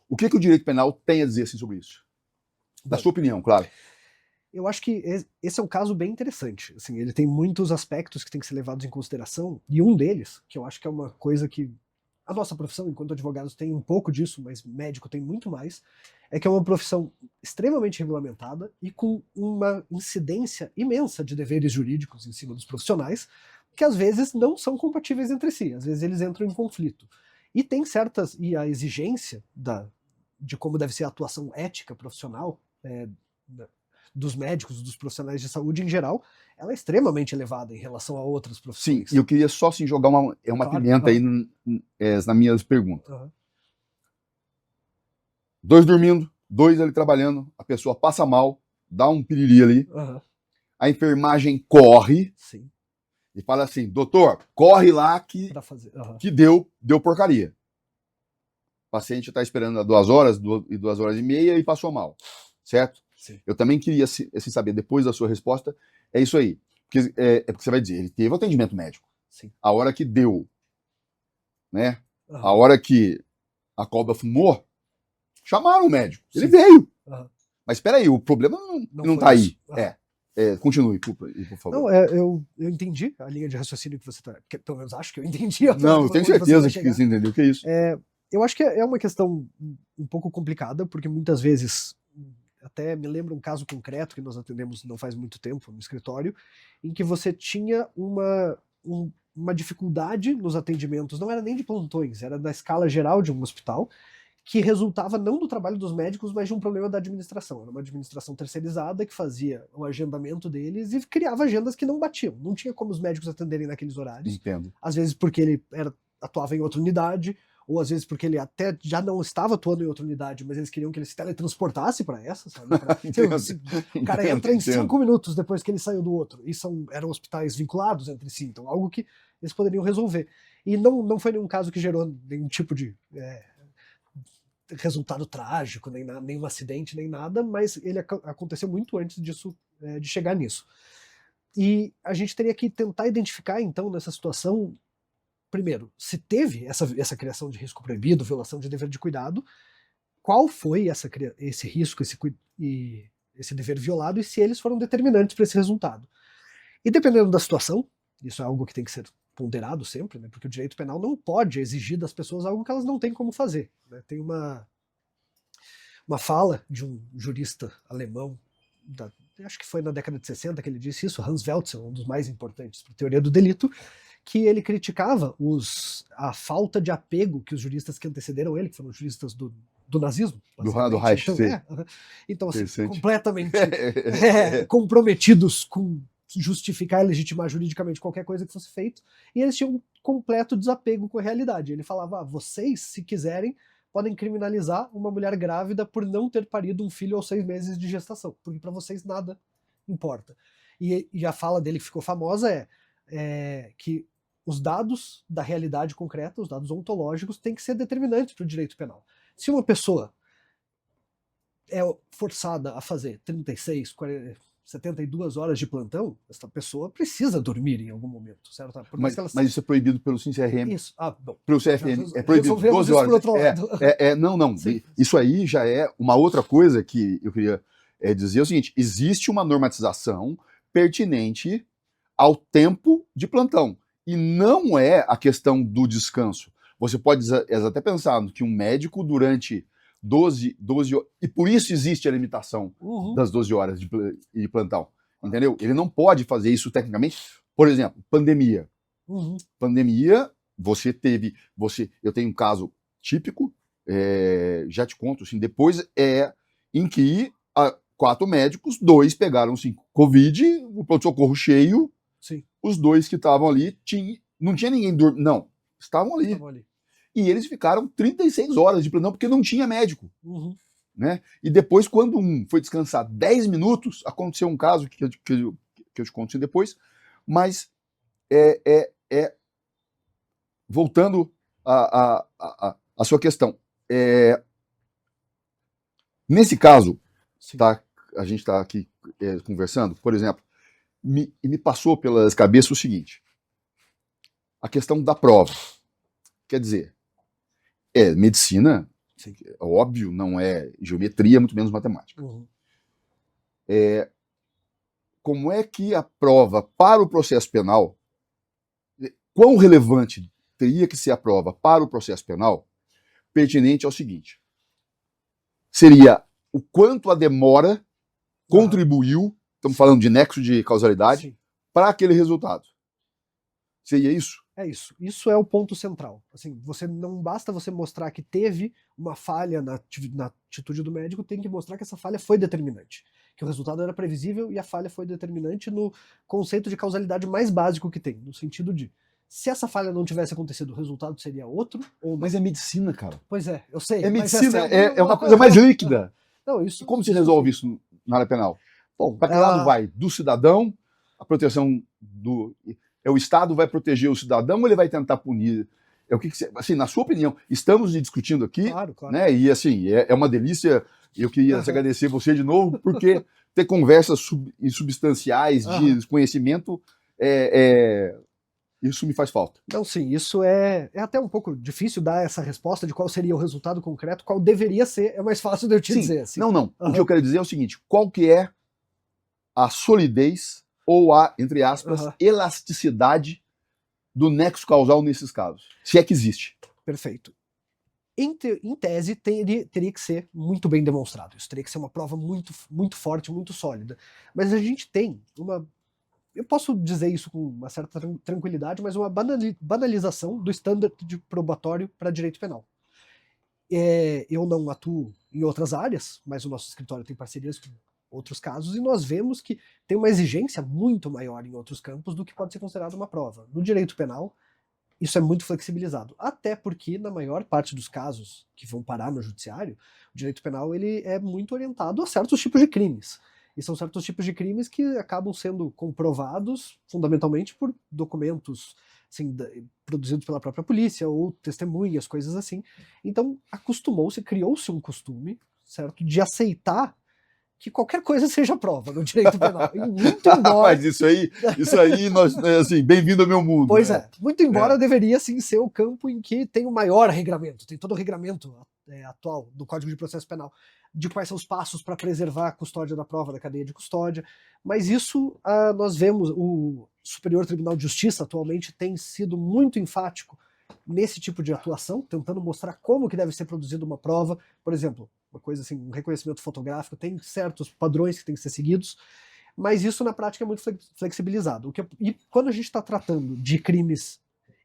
O que o direito penal tem a dizer assim, sobre isso? Da sua opinião, claro. Eu acho que esse é um caso bem interessante. Assim, ele tem muitos aspectos que têm que ser levados em consideração, e um deles, que eu acho que é uma coisa que a nossa profissão, enquanto advogados, tem um pouco disso, mas médico tem muito mais, é que é uma profissão extremamente regulamentada e com uma incidência imensa de deveres jurídicos em cima dos profissionais, que às vezes não são compatíveis entre si, às vezes eles entram em conflito. E tem certas, e a exigência de como deve ser a atuação ética profissional dos médicos, dos profissionais de saúde em geral, ela é extremamente elevada em relação a outras profissões. Sim, e eu queria só assim, jogar uma claro, pimenta aí nas minhas perguntas. 2 dormindo, 2 ali trabalhando, a pessoa passa mal, dá um piriri ali, a enfermagem corre. Sim. E fala assim, doutor, corre lá que deu porcaria. O paciente está esperando há 2 horas e 2h30 e passou mal, certo? Sim. Eu também queria assim, saber, depois da sua resposta, é isso aí. Porque, porque você vai dizer, ele teve atendimento médico. Sim. A hora que deu, né? A hora que a cobra fumou, chamaram o médico. Sim. Ele veio. Mas espera aí, o problema não está aí. Continue, por favor. Não, eu entendi a linha de raciocínio que você está... Pelo menos acho que eu entendi. Não, eu tenho certeza que você entendeu. O que é isso? Eu acho que é uma questão um pouco complicada, porque muitas vezes... Até me lembro um caso concreto que nós atendemos não faz muito tempo no escritório, em que você tinha uma dificuldade nos atendimentos, não era nem de plantões, era da escala geral de um hospital, que resultava não do trabalho dos médicos, mas de um problema da administração. Era uma administração terceirizada que fazia o agendamento deles e criava agendas que não batiam. Não tinha como os médicos atenderem naqueles horários. Entendo. Às vezes porque ele atuava em outra unidade, ou às vezes porque ele até já não estava atuando em outra unidade, mas eles queriam que ele se teletransportasse para essa, sabe? O cara entra em 5 minutos depois que ele saiu do outro. E eram hospitais vinculados entre si, então algo que eles poderiam resolver. E não foi nenhum caso que gerou nenhum tipo de resultado trágico, nenhum acidente, nem nada, mas ele aconteceu muito antes disso, de chegar nisso. E a gente teria que tentar identificar, então, nessa situação, primeiro, se teve essa criação de risco proibido, violação de dever de cuidado, qual foi esse risco, esse dever violado, e se eles foram determinantes para esse resultado. E dependendo da situação, isso é algo que tem que ser ponderado sempre, né, porque o direito penal não pode exigir das pessoas algo que elas não têm como fazer. Né. Tem uma fala de um jurista alemão, acho que foi na década de 60 que ele disse isso, Hans Welzel, um dos mais importantes para a teoria do delito, que ele criticava a falta de apego que os juristas que antecederam ele, que foram juristas do nazismo. Do Reich, então assim, completamente comprometidos com justificar e legitimar juridicamente qualquer coisa que fosse feito, e eles tinham um completo desapego com a realidade. Ele falava, vocês, se quiserem, podem criminalizar uma mulher grávida por não ter parido um filho aos 6 meses de gestação, porque para vocês nada importa. E a fala dele que ficou famosa é que os dados da realidade concreta, os dados ontológicos, têm que ser determinantes para o direito penal. Se uma pessoa é forçada a fazer 36, 40, 72 horas de plantão, essa pessoa precisa dormir em algum momento, certo? Por mais que ela... Mas isso é proibido pelo SINCRM. Isso. Bom. Pelo CFM é proibido 12 horas. Por outro lado. Não. Sim. Isso aí já é uma outra coisa que eu queria dizer o seguinte: existe uma normatização pertinente ao tempo de plantão. E não é a questão do descanso. Você pode até pensar que um médico durante 12 horas, e por isso existe a limitação das 12 horas de plantão, entendeu? Ele não pode fazer isso tecnicamente. Por exemplo, pandemia. Pandemia, eu tenho um caso típico, já te conto, assim, depois em que 4 médicos, 2 pegaram Covid, o pronto-socorro cheio, sim. Os 2 que estavam ali, não tinha ninguém dormindo, não, estavam ali. E eles ficaram 36 horas de plantão porque não tinha médico. Né? E depois, quando um foi descansar 10 minutos, aconteceu um caso que eu te conto depois, mas voltando à sua questão. Nesse caso, tá, a gente está aqui conversando, por exemplo, me passou pelas cabeças o seguinte: a questão da prova. Quer dizer, medicina, óbvio, não é geometria, muito menos matemática. Como é que a prova para o processo penal, quão relevante teria que ser a prova para o processo penal, pertinente ao seguinte: seria o quanto a demora contribuiu, estamos falando de nexo de causalidade, para aquele resultado. Seria isso? É isso. Isso é o ponto central. Assim, não basta você mostrar que teve uma falha na atitude do médico, tem que mostrar que essa falha foi determinante. Que o resultado era previsível e a falha foi determinante no conceito de causalidade mais básico que tem, no sentido de, se essa falha não tivesse acontecido, o resultado seria outro ou não. Mas é medicina, cara. Pois é, eu sei. É medicina, é uma coisa mais líquida. Não, Como se resolve isso na área penal? Bom, para que lado vai? Do cidadão, a proteção do... o Estado vai proteger o cidadão ou ele vai tentar punir? Assim, na sua opinião, estamos discutindo aqui, claro. Né? E assim, é uma delícia. Eu queria agradecer você de novo, porque ter conversas substanciais de conhecimento, isso me faz falta. Não, sim, isso é até um pouco difícil dar essa resposta de qual seria o resultado concreto, qual deveria ser, é mais fácil de eu te dizer. Assim. Não. O que eu quero dizer é o seguinte: qual que é a solidez ou a, entre aspas, elasticidade do nexo causal nesses casos? Se é que existe. Perfeito. Em tese, teria que ser muito bem demonstrado. Isso teria que ser uma prova muito, muito forte, muito sólida. Mas a gente tem eu posso dizer isso com uma certa tranquilidade, mas uma banalização do standard de probatório para direito penal. Eu não atuo em outras áreas, mas o nosso escritório tem parcerias com outros casos, e nós vemos que tem uma exigência muito maior em outros campos do que pode ser considerado uma prova. No direito penal, isso é muito flexibilizado, até porque na maior parte dos casos que vão parar no judiciário, o direito penal ele é muito orientado a certos tipos de crimes. E são certos tipos de crimes que acabam sendo comprovados fundamentalmente por documentos assim, produzidos pela própria polícia ou testemunhas, coisas assim. Então criou-se um costume, certo, de aceitar que qualquer coisa seja prova no direito penal. E muito embora... Mas isso aí nós, assim, bem-vindo ao meu mundo. Pois é, muito embora deveria sim ser o campo em que tem o maior regramento, tem todo o regramento atual do Código de Processo Penal, de quais são os passos para preservar a custódia da prova, da cadeia de custódia, mas isso nós vemos, o Superior Tribunal de Justiça atualmente tem sido muito enfático nesse tipo de atuação, tentando mostrar como que deve ser produzida uma prova, por exemplo, uma coisa assim, um reconhecimento fotográfico, tem certos padrões que têm que ser seguidos, mas isso na prática é muito flexibilizado. E quando a gente está tratando de crimes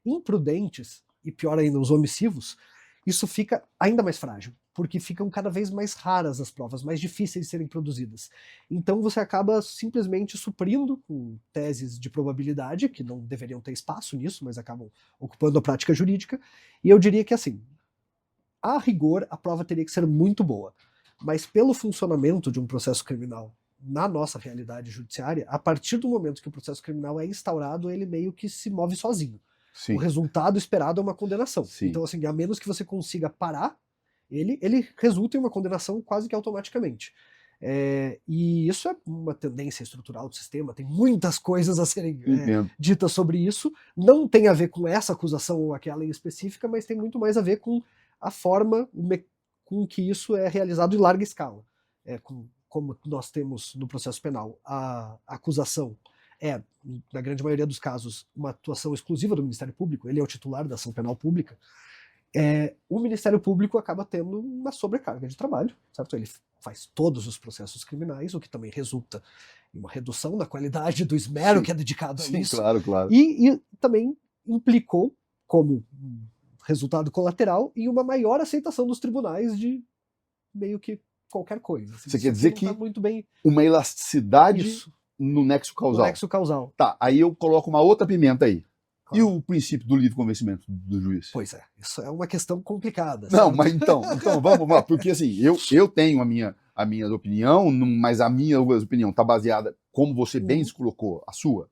imprudentes, e pior ainda, os omissivos, isso fica ainda mais frágil, porque ficam cada vez mais raras as provas, mais difíceis de serem produzidas. Então você acaba simplesmente suprindo com teses de probabilidade, que não deveriam ter espaço nisso, mas acabam ocupando a prática jurídica, e eu diria que assim, a rigor, a prova teria que ser muito boa, mas pelo funcionamento de um processo criminal na nossa realidade judiciária, a partir do momento que o processo criminal é instaurado, ele meio que se move sozinho. Sim. O resultado esperado é uma condenação. Sim. Então, assim, a menos que você consiga parar, ele resulta em uma condenação quase que automaticamente. E isso é uma tendência estrutural do sistema, tem muitas coisas a serem Entendo. ditas sobre isso. Não tem a ver com essa acusação ou aquela em específica, mas tem muito mais a ver com a forma com que isso é realizado em larga escala. Como nós temos no processo penal, a acusação é, na grande maioria dos casos, uma atuação exclusiva do Ministério Público, ele é o titular da ação penal pública. O Ministério Público acaba tendo uma sobrecarga de trabalho, certo? Ele faz todos os processos criminais, o que também resulta em uma redução na qualidade do esmero que é dedicado a isso. Claro, claro. E também implicou, como resultado colateral, em uma maior aceitação dos tribunais de meio que qualquer coisa. Você quer dizer que muito bem uma elasticidade isso, no nexo causal. no nexo causal. Tá, aí eu coloco uma outra pimenta aí. Claro. E o princípio do livre convencimento do juiz? Pois é, isso é uma questão complicada. Não, certo? mas então vamos lá, porque assim, eu tenho a minha opinião, mas a minha opinião está baseada, como você bem se colocou, a sua,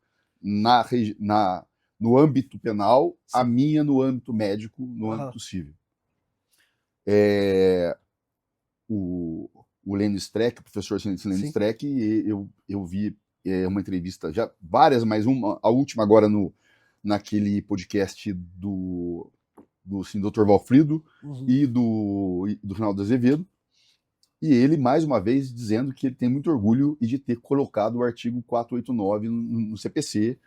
no âmbito penal, Sim. a minha no âmbito médico, no âmbito civil. O Lênin Streck, o professor Lênin Streck, eu vi uma entrevista, já várias, mas a última agora naquele podcast do Dr. Valfrido e do Ronaldo Azevedo, e ele, mais uma vez, dizendo que ele tem muito orgulho de ter colocado o artigo 489 no CPC,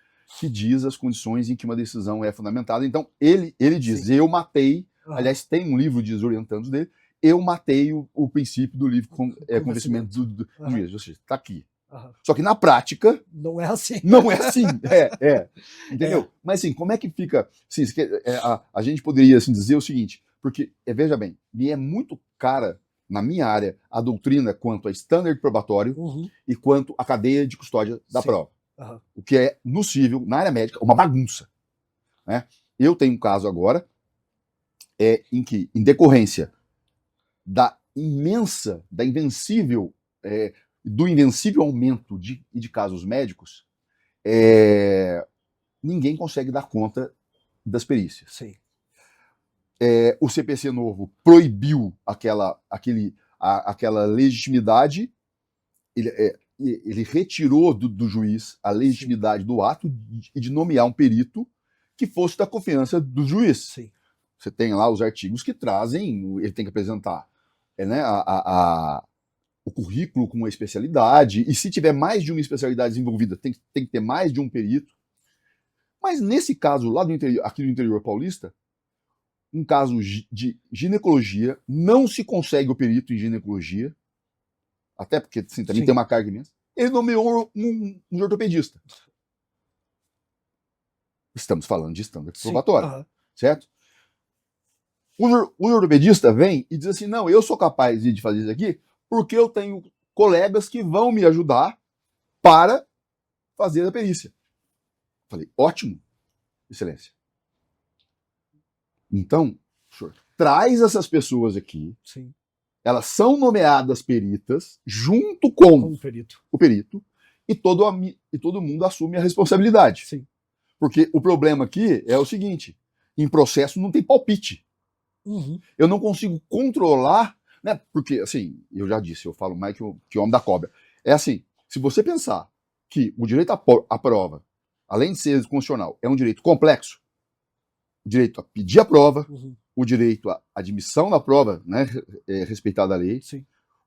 que diz as condições em que uma decisão é fundamentada. Então, ele diz, eu matei, aliás, tem um livro desorientando dele, eu matei o princípio do livre convencimento do juiz, ou seja, está aqui. Só que na prática não é assim. Não é assim. Entendeu? Mas assim, como é que fica? Assim, a gente poderia assim, dizer o seguinte, porque, veja bem, me é muito cara, na minha área, a doutrina quanto a standard probatório e quanto a cadeia de custódia da prova. O que é, no civil, na área médica, uma bagunça. Né? Eu tenho um caso agora em que, em decorrência do invencível aumento de casos médicos, ninguém consegue dar conta das perícias. Sim. O CPC novo proibiu aquela legitimidade, ele retirou do juiz a legitimidade do ato de nomear um perito que fosse da confiança do juiz. Sim. Você tem lá os artigos que trazem, ele tem que apresentar o currículo com uma especialidade, e se tiver mais de uma especialidade desenvolvida, tem que ter mais de um perito. Mas nesse caso, lá aqui do interior paulista, um caso de ginecologia, não se consegue o perito em ginecologia, até porque assim, também tem uma carga imensa, ele nomeou um ortopedista. Estamos falando de standard probatório, certo? O ortopedista vem e diz assim, não, eu sou capaz de fazer isso aqui porque eu tenho colegas que vão me ajudar para fazer a perícia. Falei, ótimo, excelência. Então, senhor, traz essas pessoas aqui. Sim. Elas são nomeadas peritas junto com o perito e todo mundo assume a responsabilidade. Sim. Porque o problema aqui é o seguinte, em processo não tem palpite. Eu não consigo controlar, né? Porque, assim, eu já disse, eu falo mais que o homem da cobra. É assim, se você pensar que o direito à prova, além de ser constitucional, é um direito complexo, o direito a pedir a prova, o direito à admissão da prova, né, respeitada a lei,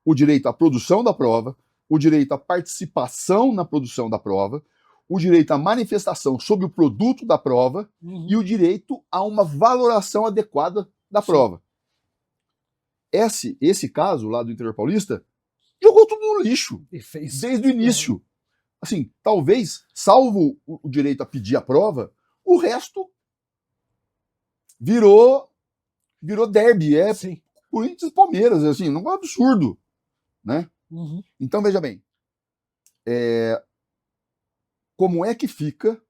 o direito à produção da prova, o direito à participação na produção da prova, o direito à manifestação sobre o produto da prova e o direito a uma valoração adequada da prova. Esse caso lá do interior paulista jogou tudo no lixo desde o início. Assim, talvez, salvo o direito a pedir a prova, o resto virou derby, Corinthians e Palmeiras, assim, não é um absurdo, né? Então, veja bem, como é que fica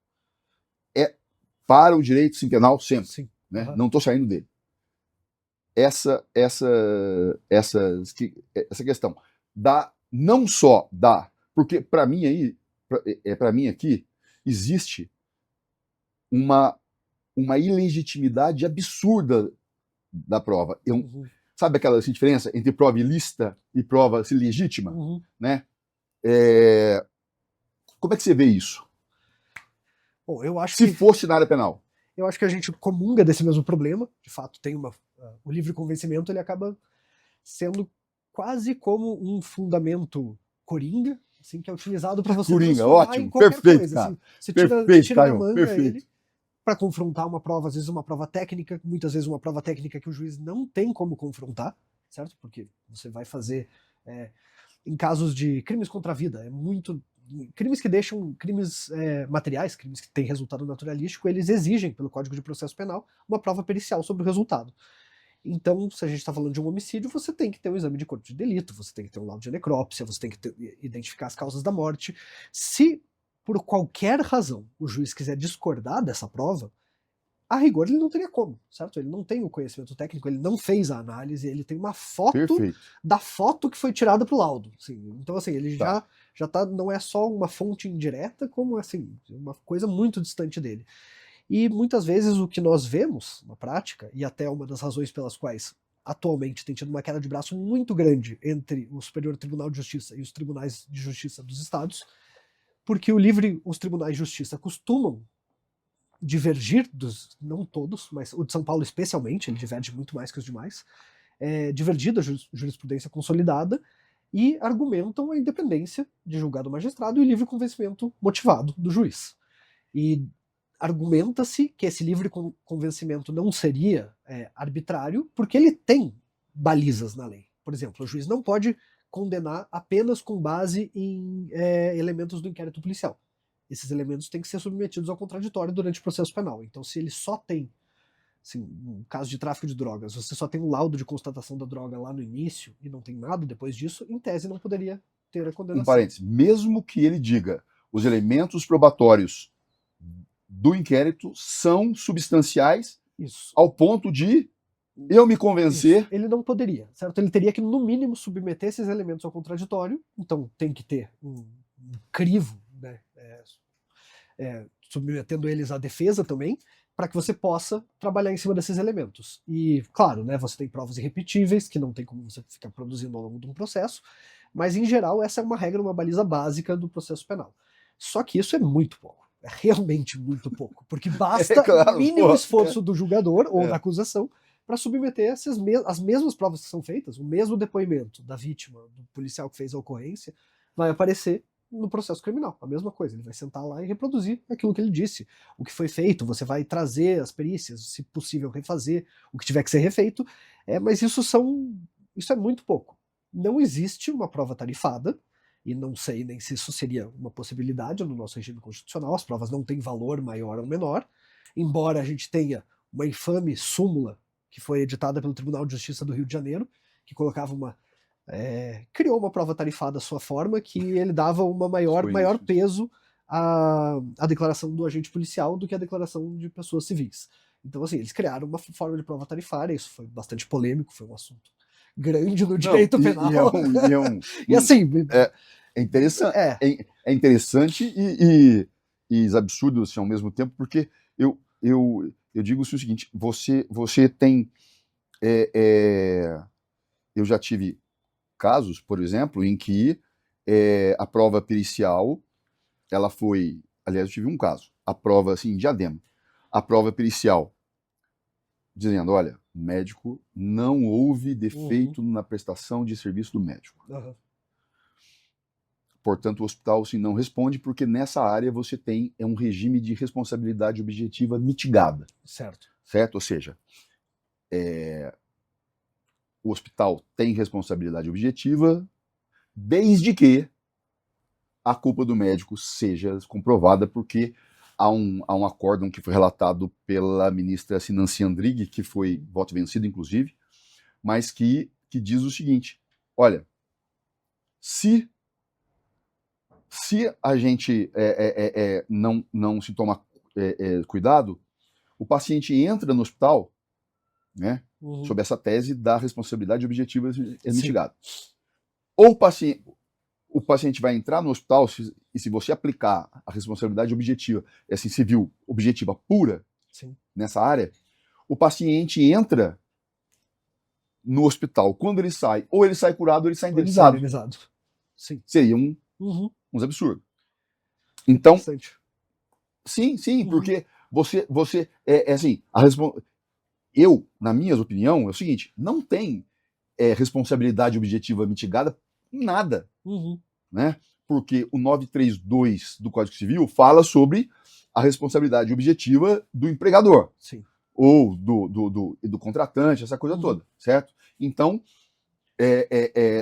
para o direito sim, penal sempre, né? Não estou saindo dele. Essa questão não só porque para mim aqui existe uma ilegitimidade absurda da prova. sabe aquela assim, diferença entre prova ilícita e prova assim, legítima? Uhum. Né? Como é que você vê isso? Bom, eu acho Se que fosse na área penal. eu acho que a gente comunga desse mesmo problema. De fato, tem o livre convencimento, ele acaba sendo quase como um fundamento coringa, assim, que é utilizado para você Coringa, transformar em ótimo, qualquer perfeito, coisa. cara. Assim, você Perfeito, tira da Caio, manga perfeito. ele para confrontar uma prova, às vezes uma prova técnica, muitas vezes uma prova técnica que o juiz não tem como confrontar, certo? Porque você vai fazer em casos de crimes contra a vida, crimes que deixam crimes materiais, crimes que têm resultado naturalístico, eles exigem pelo Código de Processo Penal uma prova pericial sobre o resultado. Então, se a gente está falando de um homicídio, você tem que ter um exame de corpo de delito, você tem que ter um laudo de necrópsia, você tem que identificar as causas da morte. Se, por qualquer razão, o juiz quiser discordar dessa prova, a rigor ele não teria como, certo? Ele não tem o conhecimento técnico, ele não fez a análise, ele tem uma foto Perfeito. da foto que foi tirada pro laudo. Assim. Então, assim, ele Tá. já tá, não é só uma fonte indireta, como assim, uma coisa muito distante dele. E muitas vezes o que nós vemos na prática, e até uma das razões pelas quais atualmente tem tido uma queda de braço muito grande entre o Superior Tribunal de Justiça e os tribunais de justiça dos estados, porque os tribunais de justiça costumam divergir não todos, mas o de São Paulo especialmente, ele diverge muito mais que os demais, divergir da jurisprudência consolidada e argumentam a independência de julgado magistrado e o livre convencimento motivado do juiz. E argumenta-se que esse livre convencimento não seria arbitrário porque ele tem balizas na lei. Por exemplo, o juiz não pode condenar apenas com base em elementos do inquérito policial. Esses elementos têm que ser submetidos ao contraditório durante o processo penal. Então, se ele só tem, assim, um caso de tráfico de drogas, você só tem um laudo de constatação da droga lá no início e não tem nada depois disso, em tese não poderia ter a condenação. Um parênteses, mesmo que ele diga os elementos probatórios do inquérito são substanciais Isso. ao ponto de eu me convencer. Isso. Ele não poderia, certo? Ele teria que, no mínimo, submeter esses elementos ao contraditório, então tem que ter um crivo, né, submetendo eles à defesa também, para que você possa trabalhar em cima desses elementos. E, claro, né, você tem provas irrepetíveis, que não tem como você ficar produzindo ao longo de um processo, mas, em geral, essa é uma regra, uma baliza básica do processo penal. Só que isso é muito pouco. É realmente muito pouco. Porque basta claro, o mínimo esforço do julgador ou da acusação para submeter as mesmas provas que são feitas, o mesmo depoimento da vítima, do policial que fez a ocorrência, vai aparecer no processo criminal. A mesma coisa. Ele vai sentar lá e reproduzir aquilo que ele disse. O que foi feito, você vai trazer as perícias, se possível refazer o que tiver que ser refeito. Mas isso é muito pouco. Não existe uma prova tarifada, e não sei nem se isso seria uma possibilidade no nosso regime constitucional, as provas não têm valor maior ou menor, embora a gente tenha uma infame súmula que foi editada pelo Tribunal de Justiça do Rio de Janeiro, que colocava criou uma prova tarifada à sua forma, que ele dava uma maior peso à declaração do agente policial do que à declaração de pessoas civis. Então, assim, eles criaram uma forma de prova tarifária, isso foi bastante polêmico, foi um assunto grande no direito penal. E assim... É interessante e absurdo assim, ao mesmo tempo, porque eu digo o seguinte, você tem... eu já tive casos, por exemplo, em que a prova pericial, ela foi... Aliás, eu tive um caso, a prova, assim, em Diadema, a prova pericial, dizendo, olha, o médico não houve defeito na prestação de serviço do médico. Portanto, o hospital assim, não responde, porque nessa área você tem um regime de responsabilidade objetiva mitigada. Certo? Ou seja, o hospital tem responsabilidade objetiva desde que a culpa do médico seja comprovada, porque há um acórdão que foi relatado pela ministra Sinanci Andrighi, que foi voto vencido, inclusive, mas que diz o seguinte, olha, se a gente não se toma cuidado, o paciente entra no hospital, né, sob essa tese da responsabilidade objetiva mitigada. Ou o paciente vai entrar no hospital, e se você aplicar a responsabilidade objetiva, assim, civil, objetiva pura, nessa área, o paciente entra no hospital, quando ele sai, ou ele sai curado ou ele sai Pode ser indenizado. indenizado. Sim. Seria Uhum. uns absurdos. Então, Bastante. sim, Uhum. porque você assim, na minha opinião, é o seguinte, não tem responsabilidade objetiva mitigada em nada, Uhum. né? Porque o 932 do Código Civil fala sobre a responsabilidade objetiva do empregador. Sim. Ou do contratante, essa coisa toda, certo? Então,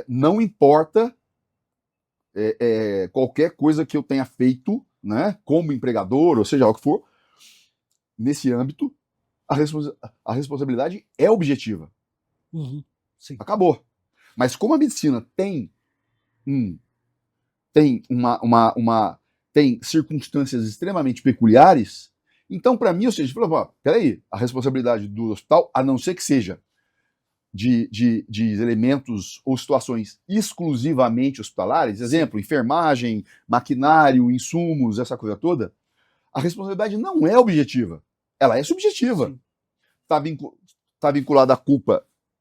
não importa qualquer coisa que eu tenha feito, né, como empregador, ou seja, o que for, nesse âmbito, a responsabilidade é objetiva. Uhum. Sim. Acabou. Mas como a medicina tem tem circunstâncias extremamente peculiares, então, para mim, ou seja, peraí, a responsabilidade do hospital, a não ser que seja de elementos ou situações exclusivamente hospitalares, exemplo, enfermagem, maquinário, insumos, essa coisa toda, a responsabilidade não é objetiva, ela é subjetiva. Está vinculada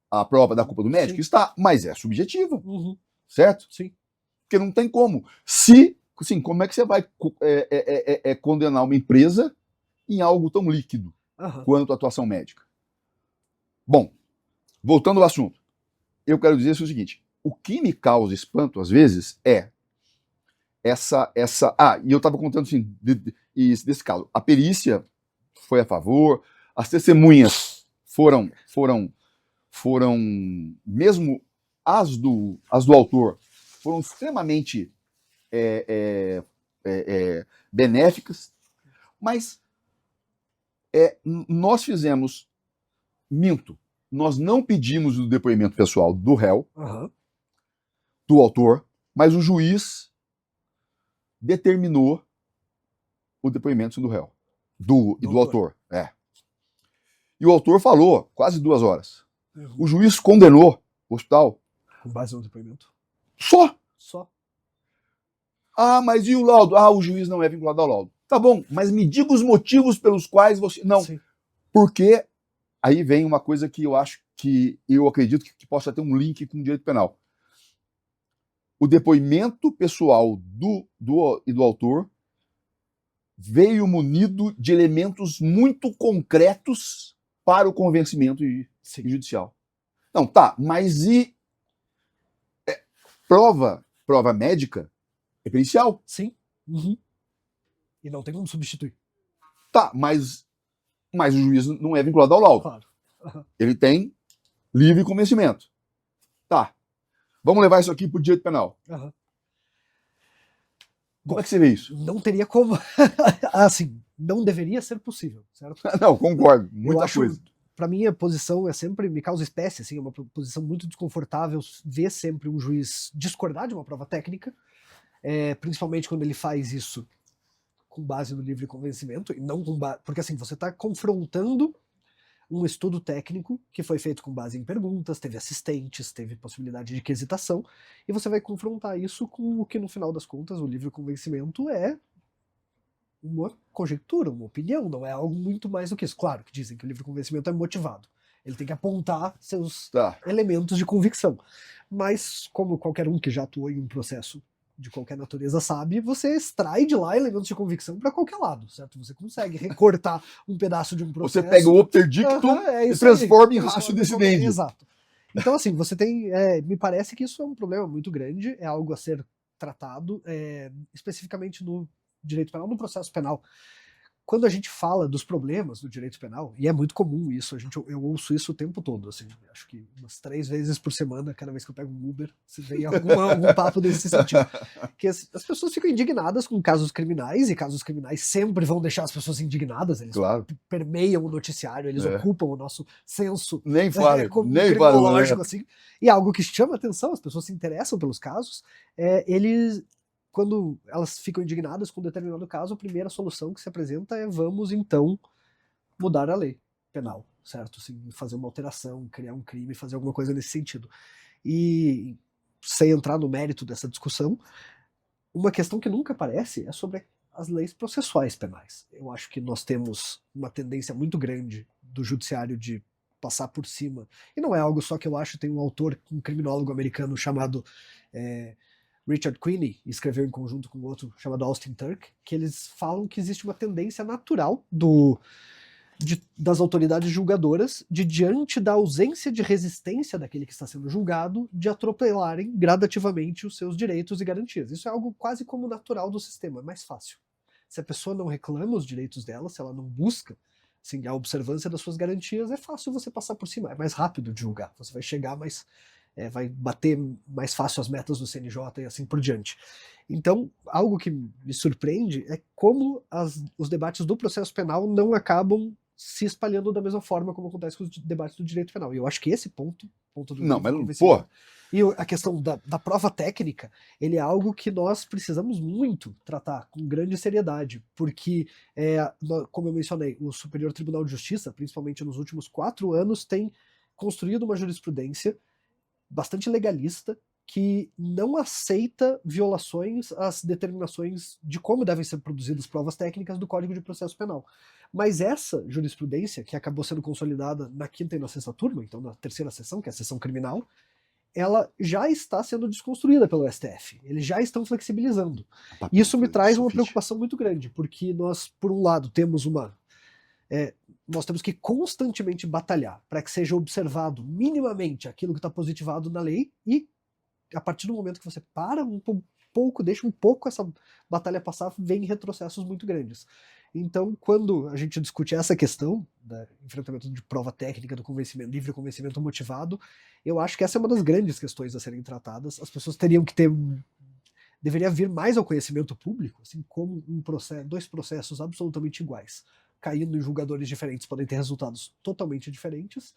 à prova da culpa do médico? Sim. Está, mas é subjetiva, Uhum. certo? Sim. Porque não tem como. Como é que você vai condenar uma empresa em algo tão líquido quanto a atuação médica? Bom, voltando ao assunto, eu quero dizer o seguinte: o que me causa espanto às vezes é e eu estava contando assim, desse caso. A perícia foi a favor, as testemunhas foram mesmo as do autor, foram extremamente benéficas, mas nós nós não pedimos o depoimento pessoal do réu, do autor, mas o juiz determinou o depoimento do réu, do autor. E o autor falou quase 2 horas. O juiz condenou o hospital. Com base no depoimento. Só. Ah, mas e o laudo? Ah, o juiz não é vinculado ao laudo. Tá bom, mas me diga os motivos pelos quais você... Não, sim. Porque aí vem uma coisa que eu acredito que possa ter um link com o direito penal. O depoimento pessoal do autor veio munido de elementos muito concretos para o convencimento judicial. Não, tá, mas e prova médica é pericial? Sim. E não tem como substituir. Tá, mas o juiz não é vinculado ao laudo. Claro. Ele tem livre convencimento. Tá. Vamos levar isso aqui para o direito penal. Como é que você vê isso? Não teria como. Assim, não deveria ser possível, certo? Não, concordo. Muita coisa. Para mim, a posição me causa espécie, assim, é uma posição muito desconfortável ver sempre um juiz discordar de uma prova técnica, principalmente quando ele faz isso com base no livre convencimento, e não com base. Porque assim, você está confrontando um estudo técnico que foi feito com base em perguntas, teve assistentes, teve possibilidade de quesitação, e você vai confrontar isso com o que, no final das contas, o livre convencimento é uma conjectura, uma opinião, não é algo muito mais do que isso. Claro que dizem que o livre convencimento é motivado. Ele tem que apontar seus elementos de convicção. Mas, como qualquer um que já atuou em um processo de qualquer natureza sabe, você extrai de lá elementos de convicção para qualquer lado, certo? Você consegue recortar um pedaço de um processo. Você pega o opter dictum e transforma em ratio decidendi. Exato. Então, assim, você tem... me parece que isso é um problema muito grande, é algo a ser tratado, especificamente no direito penal, no processo penal. Quando a gente fala dos problemas do direito penal, e é muito comum isso, eu ouço isso o tempo todo, assim, acho que umas 3 vezes por semana, cada vez que eu pego um Uber, se vem algum papo desse sentido. Que as pessoas ficam indignadas com casos criminais, e casos criminais sempre vão deixar as pessoas indignadas, eles permeiam o noticiário, eles ocupam o nosso senso criminológico, assim, e algo que chama atenção, as pessoas se interessam pelos casos, quando elas ficam indignadas com um determinado caso, a primeira solução que se apresenta é vamos, então, mudar a lei penal, certo? Assim, fazer uma alteração, criar um crime, fazer alguma coisa nesse sentido. E, sem entrar no mérito dessa discussão, uma questão que nunca aparece é sobre as leis processuais penais. Eu acho que nós temos uma tendência muito grande do judiciário de passar por cima. E não é algo só que eu acho, tem um autor, um criminólogo americano chamado Richard Queeny, escreveu em conjunto com outro chamado Austin Turk, que eles falam que existe uma tendência natural das autoridades julgadoras de, diante da ausência de resistência daquele que está sendo julgado, de atropelarem gradativamente os seus direitos e garantias. Isso é algo quase como natural do sistema, é mais fácil. Se a pessoa não reclama os direitos dela, se ela não busca assim, a observância das suas garantias, é fácil você passar por cima, é mais rápido de julgar, você vai chegar mais, vai bater mais fácil as metas do CNJ e assim por diante. Então, algo que me surpreende é como os debates do processo penal não acabam se espalhando da mesma forma como acontece com os debates do direito penal. E eu acho que esse ponto do não, mas, pô, e a questão da prova técnica, ele é algo que nós precisamos muito tratar com grande seriedade, porque, como eu mencionei, o Superior Tribunal de Justiça, principalmente nos últimos 4 anos, tem construído uma jurisprudência bastante legalista, que não aceita violações às determinações de como devem ser produzidas provas técnicas do Código de Processo Penal. Mas essa jurisprudência, que acabou sendo consolidada na 5ª e na 6ª turma, então na 3ª sessão, que é a sessão criminal, ela já está sendo desconstruída pelo STF. Eles já estão flexibilizando. Isso me traz uma preocupação muito grande, porque nós, por um lado, temos nós temos que constantemente batalhar para que seja observado minimamente aquilo que está positivado na lei, e a partir do momento que você para um pouco, deixa um pouco essa batalha passar, vem retrocessos muito grandes. Então, quando a gente discute essa questão do enfrentamento de prova técnica, do convencimento, livre convencimento motivado, eu acho que essa é uma das grandes questões a serem tratadas. As pessoas teriam que deveria vir mais ao conhecimento público, assim como 2 processos absolutamente iguais, caindo em julgadores diferentes, podem ter resultados totalmente diferentes,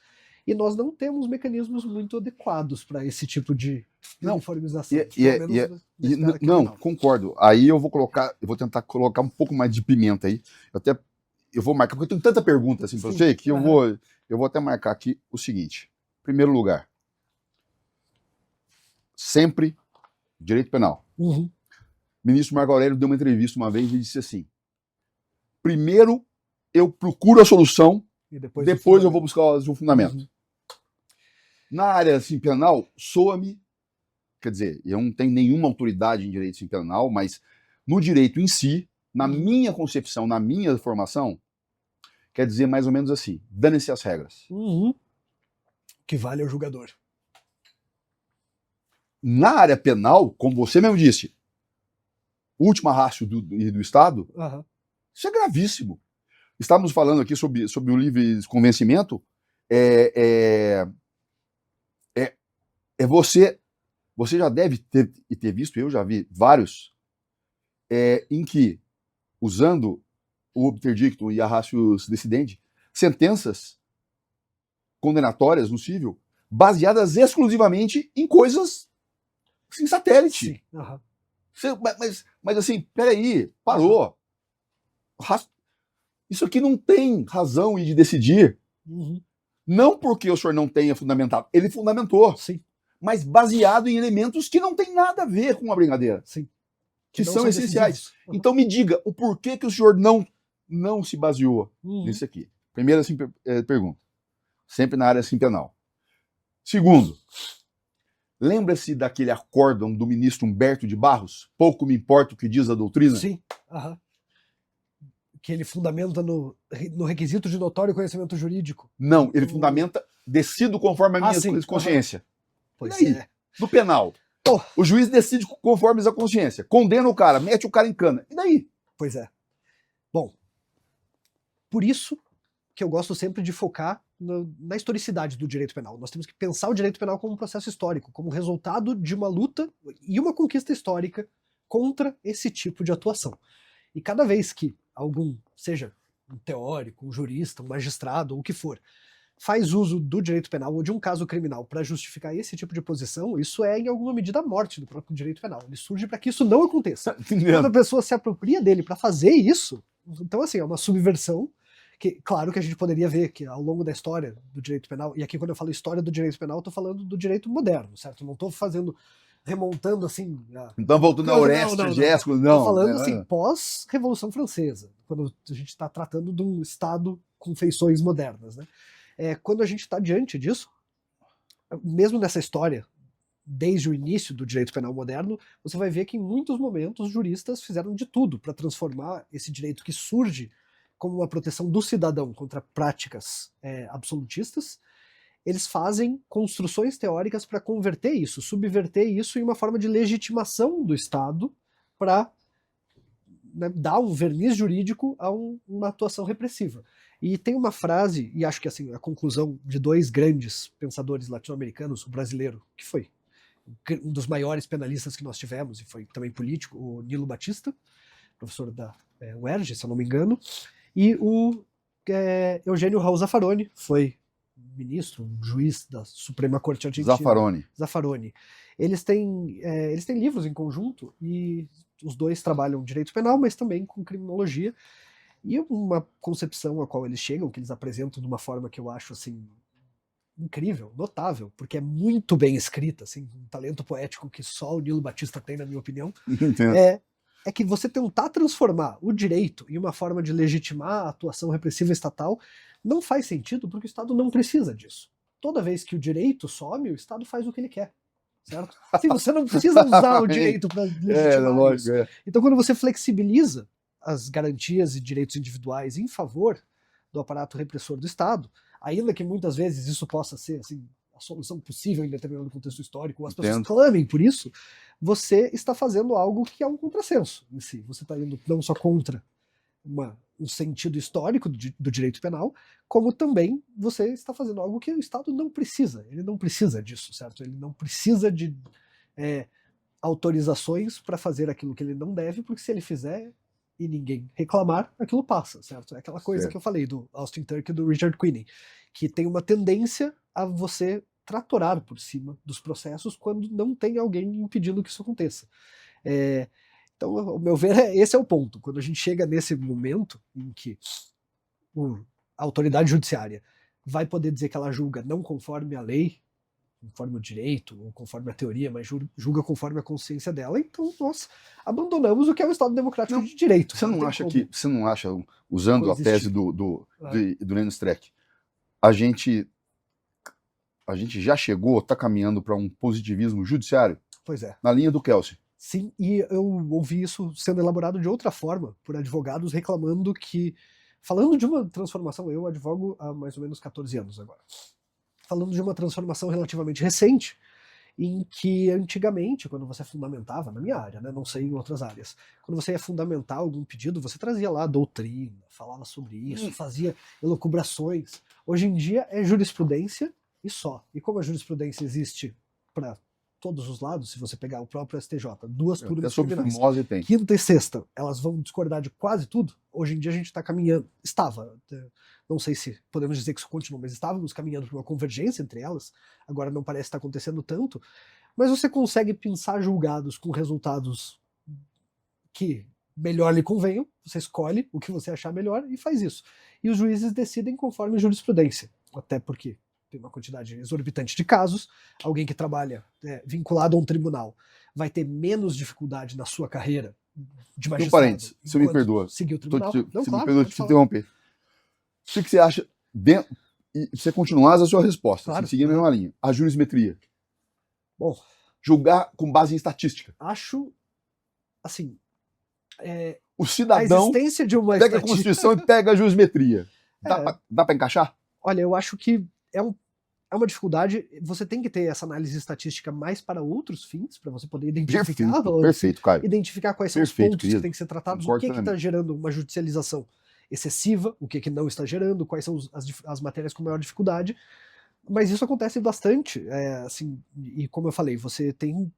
e nós não temos mecanismos muito adequados para esse tipo de uniformização. Não, concordo. Aí eu vou tentar colocar um pouco mais de pimenta aí. Eu vou marcar, porque eu tenho tanta pergunta assim para você, que eu vou até marcar aqui o seguinte. Em primeiro lugar, sempre direito penal. Uhum. O ministro Marco Aurélio deu uma entrevista uma vez e disse assim: primeiro eu procuro a solução, e depois eu vou buscar o fundamento. Uhum. Na área assim, penal, soa-me, quer dizer, eu não tenho nenhuma autoridade em direito penal, mas no direito em si, na minha concepção, na minha formação, quer dizer mais ou menos assim: dane-se as regras. Uhum. Que vale ao julgador. Na área penal, como você mesmo disse, última ratio do Estado, isso é gravíssimo. Estávamos falando aqui sobre o livre convencimento. Você já deve ter visto, eu já vi vários, em que, usando o obter dictum e a ratio decidendi, sentenças condenatórias no cível, baseadas exclusivamente em coisas em satélite. Sim. Mas assim, peraí, parou. Isso aqui não tem razão de decidir. Uhum. Não porque o senhor não tenha fundamentado. Ele fundamentou. Sim. Mas baseado em elementos que não tem nada a ver com a brincadeira. Sim. Que são essenciais. Então me diga, o porquê que o senhor não se baseou nisso aqui? Primeira pergunta. Sempre na área penal. Segundo, lembra-se daquele acórdão do ministro Humberto de Barros? Pouco me importa o que diz a doutrina? Sim. Que ele fundamenta no requisito de notório conhecimento jurídico. Não, ele fundamenta decido conforme a minha consciência. Pois e aí, no penal, o juiz decide conforme a consciência, condena o cara, mete o cara em cana. E daí? Pois é. Bom, por isso que eu gosto sempre de focar na historicidade do direito penal. Nós temos que pensar o direito penal como um processo histórico, como resultado de uma luta e uma conquista histórica contra esse tipo de atuação. E cada vez que algum, seja um teórico, um jurista, um magistrado, ou o que for, faz uso do direito penal ou de um caso criminal para justificar esse tipo de posição, isso é, em alguma medida, a morte do próprio direito penal. Ele surge para que isso não aconteça. Quando a pessoa se apropria dele para fazer isso, então, assim, é uma subversão que, claro que a gente poderia ver que ao longo da história do direito penal, e aqui quando eu falo história do direito penal, eu tô falando do direito moderno, certo? Não tô remontando assim... Então voltando a Orestes, Gesco, não. Tô falando assim, pós-Revolução Francesa, quando a gente está tratando de um Estado com feições modernas, né? Quando a gente está diante disso, mesmo nessa história, desde o início do direito penal moderno, você vai ver que em muitos momentos juristas fizeram de tudo para transformar esse direito que surge como uma proteção do cidadão contra práticas absolutistas. Eles fazem construções teóricas para converter isso, subverter isso em uma forma de legitimação do Estado para, né, dar um verniz jurídico a uma atuação repressiva. E tem uma frase, e acho que assim, a conclusão de dois grandes pensadores latino-americanos, o brasileiro, que foi um dos maiores penalistas que nós tivemos, e foi também político, o Nilo Batista, professor da UERJ, se eu não me engano, e o Eugênio Raul Zaffaroni, foi ministro, juiz da Suprema Corte Argentina. Zaffaroni. Eles têm livros em conjunto, e os dois trabalham direito penal, mas também com criminologia, e uma concepção a qual eles chegam, que eles apresentam de uma forma que eu acho assim incrível, notável, porque é muito bem escrita, assim, um talento poético que só o Nilo Batista tem, na minha opinião, é que você tentar transformar o direito em uma forma de legitimar a atuação repressiva estatal não faz sentido, porque o Estado não precisa disso. Toda vez que o direito some, o Estado faz o que ele quer, certo? Assim, você não precisa usar o direito para legitimar isso. Então, quando você flexibiliza as garantias e direitos individuais em favor do aparato repressor do Estado, ainda que muitas vezes isso possa ser assim, a solução possível em determinado contexto histórico, ou as pessoas clamem por isso, você está fazendo algo que é um contrassenso em si. Você está indo não só contra um sentido histórico do direito penal, como também você está fazendo algo que o Estado não precisa. Ele não precisa disso, certo? Ele não precisa de autorizações para fazer aquilo que ele não deve, porque se ele fizer e ninguém reclamar, aquilo passa, certo? É aquela coisa que eu falei do Austin Turk e do Richard Quiney, que tem uma tendência a você tratorar por cima dos processos quando não tem alguém impedindo que isso aconteça. Então, ao meu ver, esse é o ponto. Quando a gente chega nesse momento em que a autoridade judiciária vai poder dizer que ela julga não conforme a lei, conforme o direito, ou conforme a teoria, mas julga conforme a consciência dela, então nós abandonamos o que é o Estado democrático de direito. Você não acha, usando a tese do Lennon Streck, a gente já chegou, está caminhando para um positivismo judiciário? Pois é. Na linha do Kelsey. Sim, e eu ouvi isso sendo elaborado de outra forma, por advogados reclamando que, falando de uma transformação, eu advogo há mais ou menos 14 anos agora, falando de uma transformação relativamente recente, em que antigamente, quando você fundamentava, na minha área, né, não sei em outras áreas, quando você ia fundamentar algum pedido, você trazia lá a doutrina, falava sobre isso, fazia elucubrações. Hoje em dia é jurisprudência e só. E como a jurisprudência existe para todos os lados, se você pegar o próprio STJ, duas turmas criminais, quinta e sexta, elas vão discordar de quase tudo. Hoje em dia a gente está caminhando, não sei se podemos dizer que isso continua, mas estávamos caminhando para uma convergência entre elas, agora não parece estar acontecendo tanto, mas você consegue pensar julgados com resultados que melhor lhe convenham, você escolhe o que você achar melhor e faz isso. E os juízes decidem conforme a jurisprudência, até porque tem uma quantidade exorbitante de casos, alguém que trabalha vinculado a um tribunal vai ter menos dificuldade na sua carreira de magistrado. Um parênteses, você me perdoa. Seguir o tribunal. Me perdoa te interromper. O que você acha, e você continuar a sua resposta, claro, seguir a mesma linha, a jurismetria? Bom, julgar com base em estatística. Acho, assim, o cidadão pega a Constituição e pega a jurismetria. Dá para encaixar? Olha, eu acho que é uma dificuldade. Você tem que ter essa análise estatística mais para outros fins, para você poder identificar, perfeito, Caio. Identificar quais são os pontos que têm que ser tratados, o que está gerando uma judicialização excessiva, o que não está gerando, quais são as matérias com maior dificuldade. Mas isso acontece bastante, assim, e como eu falei, você tem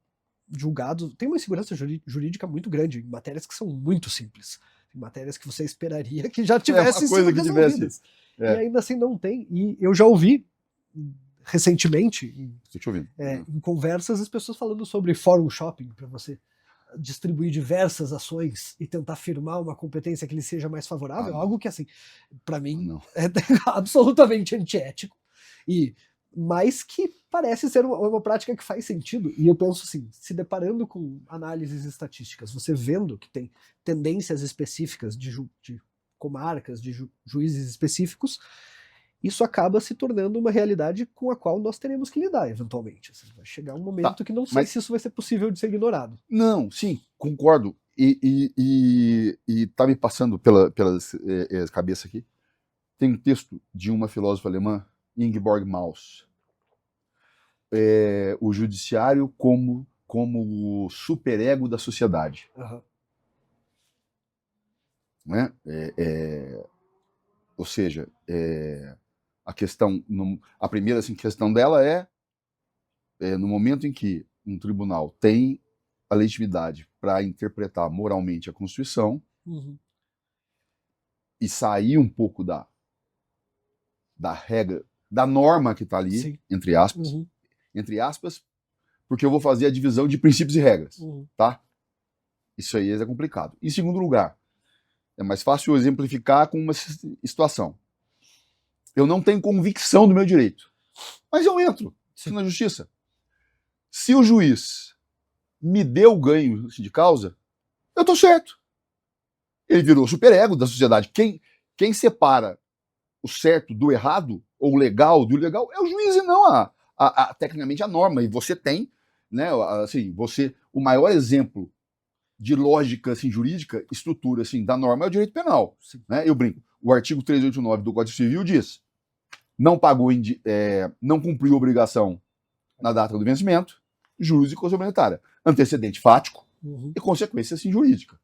julgado, tem uma insegurança jurídica muito grande em matérias que são muito simples, em matérias que você esperaria que já tivessem sido resolvidas. E ainda assim não tem. E eu já ouvi recentemente, em conversas, as pessoas falando sobre fórum shopping, para você distribuir diversas ações e tentar firmar uma competência que lhe seja mais favorável, algo que, assim, para mim é absolutamente antiético, mas que parece ser uma prática que faz sentido. E eu penso assim, se deparando com análises estatísticas, você vendo que tem tendências específicas de comarcas, de juízes específicos, isso acaba se tornando uma realidade com a qual nós teremos que lidar, eventualmente. Assim, vai chegar um momento que não sei se isso vai ser possível de ser ignorado. Não, sim, concordo. E tá me passando pelas cabeças aqui. Tem um texto de uma filósofa alemã, Ingeborg Maus. O judiciário como o superego da sociedade. Uhum. Né? Ou seja, a questão, a primeira assim, questão dela é no momento em que um tribunal tem a legitimidade para interpretar moralmente a Constituição e sair um pouco da regra, da norma que está ali, Sim. entre aspas, porque eu vou fazer a divisão de princípios e regras, tá? Isso aí é complicado. Em segundo lugar, é mais fácil exemplificar com uma situação. Eu não tenho convicção do meu direito, mas eu entro na justiça. Se o juiz me deu ganho de causa, eu tô certo. Ele virou superego da sociedade. Quem separa o certo do errado, ou o legal do ilegal, é o juiz e não tecnicamente a norma. E você tem, né, assim, o maior exemplo de lógica assim, jurídica, estrutura assim, da norma é o direito penal. Né? Eu brinco. O artigo 389 do Código Civil diz: não pagou, não cumpriu obrigação na data do vencimento, juros e coisa monetária. Antecedente fático e consequência assim, jurídica.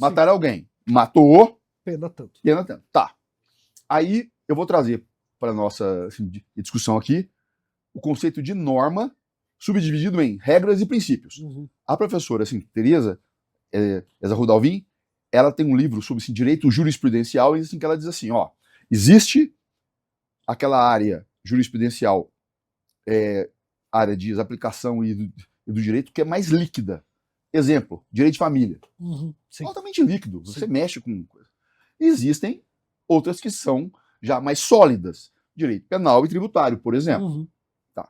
Matar alguém. Matou. Pena tanto. Pena tanto. Tá. Aí eu vou trazer para a nossa assim, discussão aqui o conceito de norma subdividido em regras e princípios. A professora assim, Teresa Rudalvin, ela tem um livro sobre assim, direito jurisprudencial e assim, que ela diz assim, ó, existe aquela área jurisprudencial, área de aplicação e do direito que é mais líquida. Exemplo, direito de família. Altamente líquido, você mexe com coisa. Existem outras que são já mais sólidas, direito penal e tributário, por exemplo. Tá.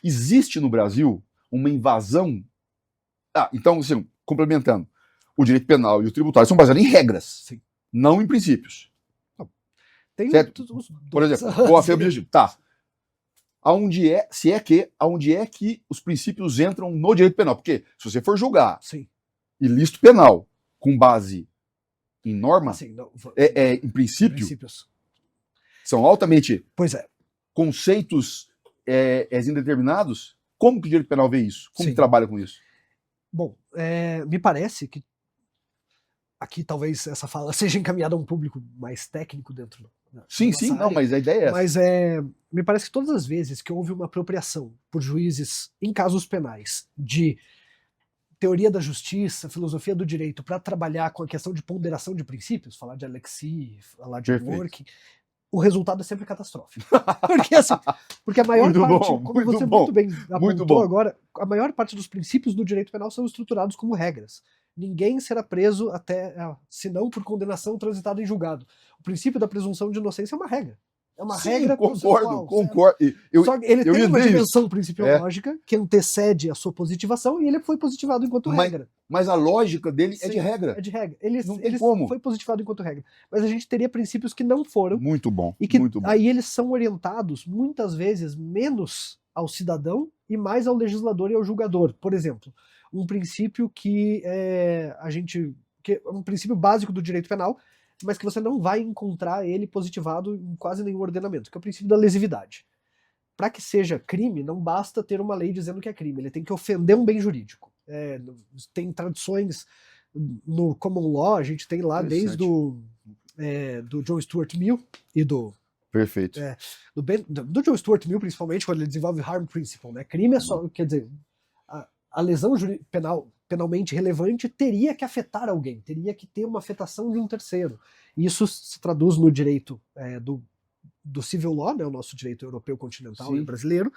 Existe no Brasil uma invasão. Então, assim, complementando, o direito penal e o tributário são baseados em regras, não em princípios. Certo? Por exemplo, o objetivo. Tá. Aonde é que os princípios entram no direito penal? Porque se você for julgar ilícito penal com base em norma, em princípios, são altamente conceitos indeterminados, como que o direito penal vê isso? Como que trabalha com isso? Bom, me parece que aqui talvez essa fala seja encaminhada a um público mais técnico dentro sim, não, mas a ideia é essa. Mas me parece que todas as vezes que houve uma apropriação por juízes em casos penais de teoria da justiça, filosofia do direito, para trabalhar com a questão de ponderação de princípios, falar de Alexis, falar de Dworkin, o resultado é sempre catastrófico. Porque a maior parte, como você muito bem apontou agora, a maior parte dos princípios do direito penal são estruturados como regras. Ninguém será preso senão por condenação transitada em julgado. O princípio da presunção de inocência é uma regra. É uma regra concordo. Só que ele tem uma dimensão principiológica que antecede a sua positivação e ele foi positivado enquanto regra. Mas a lógica dele é de regra. É de regra. Ele foi positivado enquanto regra. Mas a gente teria princípios que não foram. Muito bom. E que aí eles são orientados, muitas vezes, menos ao cidadão e mais ao legislador e ao julgador. Por exemplo, um princípio que é um princípio básico do direito penal, mas que você não vai encontrar ele positivado em quase nenhum ordenamento, que é o princípio da lesividade. Para que seja crime, não basta ter uma lei dizendo que é crime, ele tem que ofender um bem jurídico. Tem tradições no common law, a gente tem lá desde do John Stuart Mill e do... Perfeito. Do John Stuart Mill, principalmente, quando ele desenvolve harm principle, né? Crime é só, quer dizer, a lesão penalmente relevante teria que afetar alguém, teria que ter uma afetação de um terceiro. E isso se traduz no direito do civil law, né, o nosso direito europeu continental e brasileiro,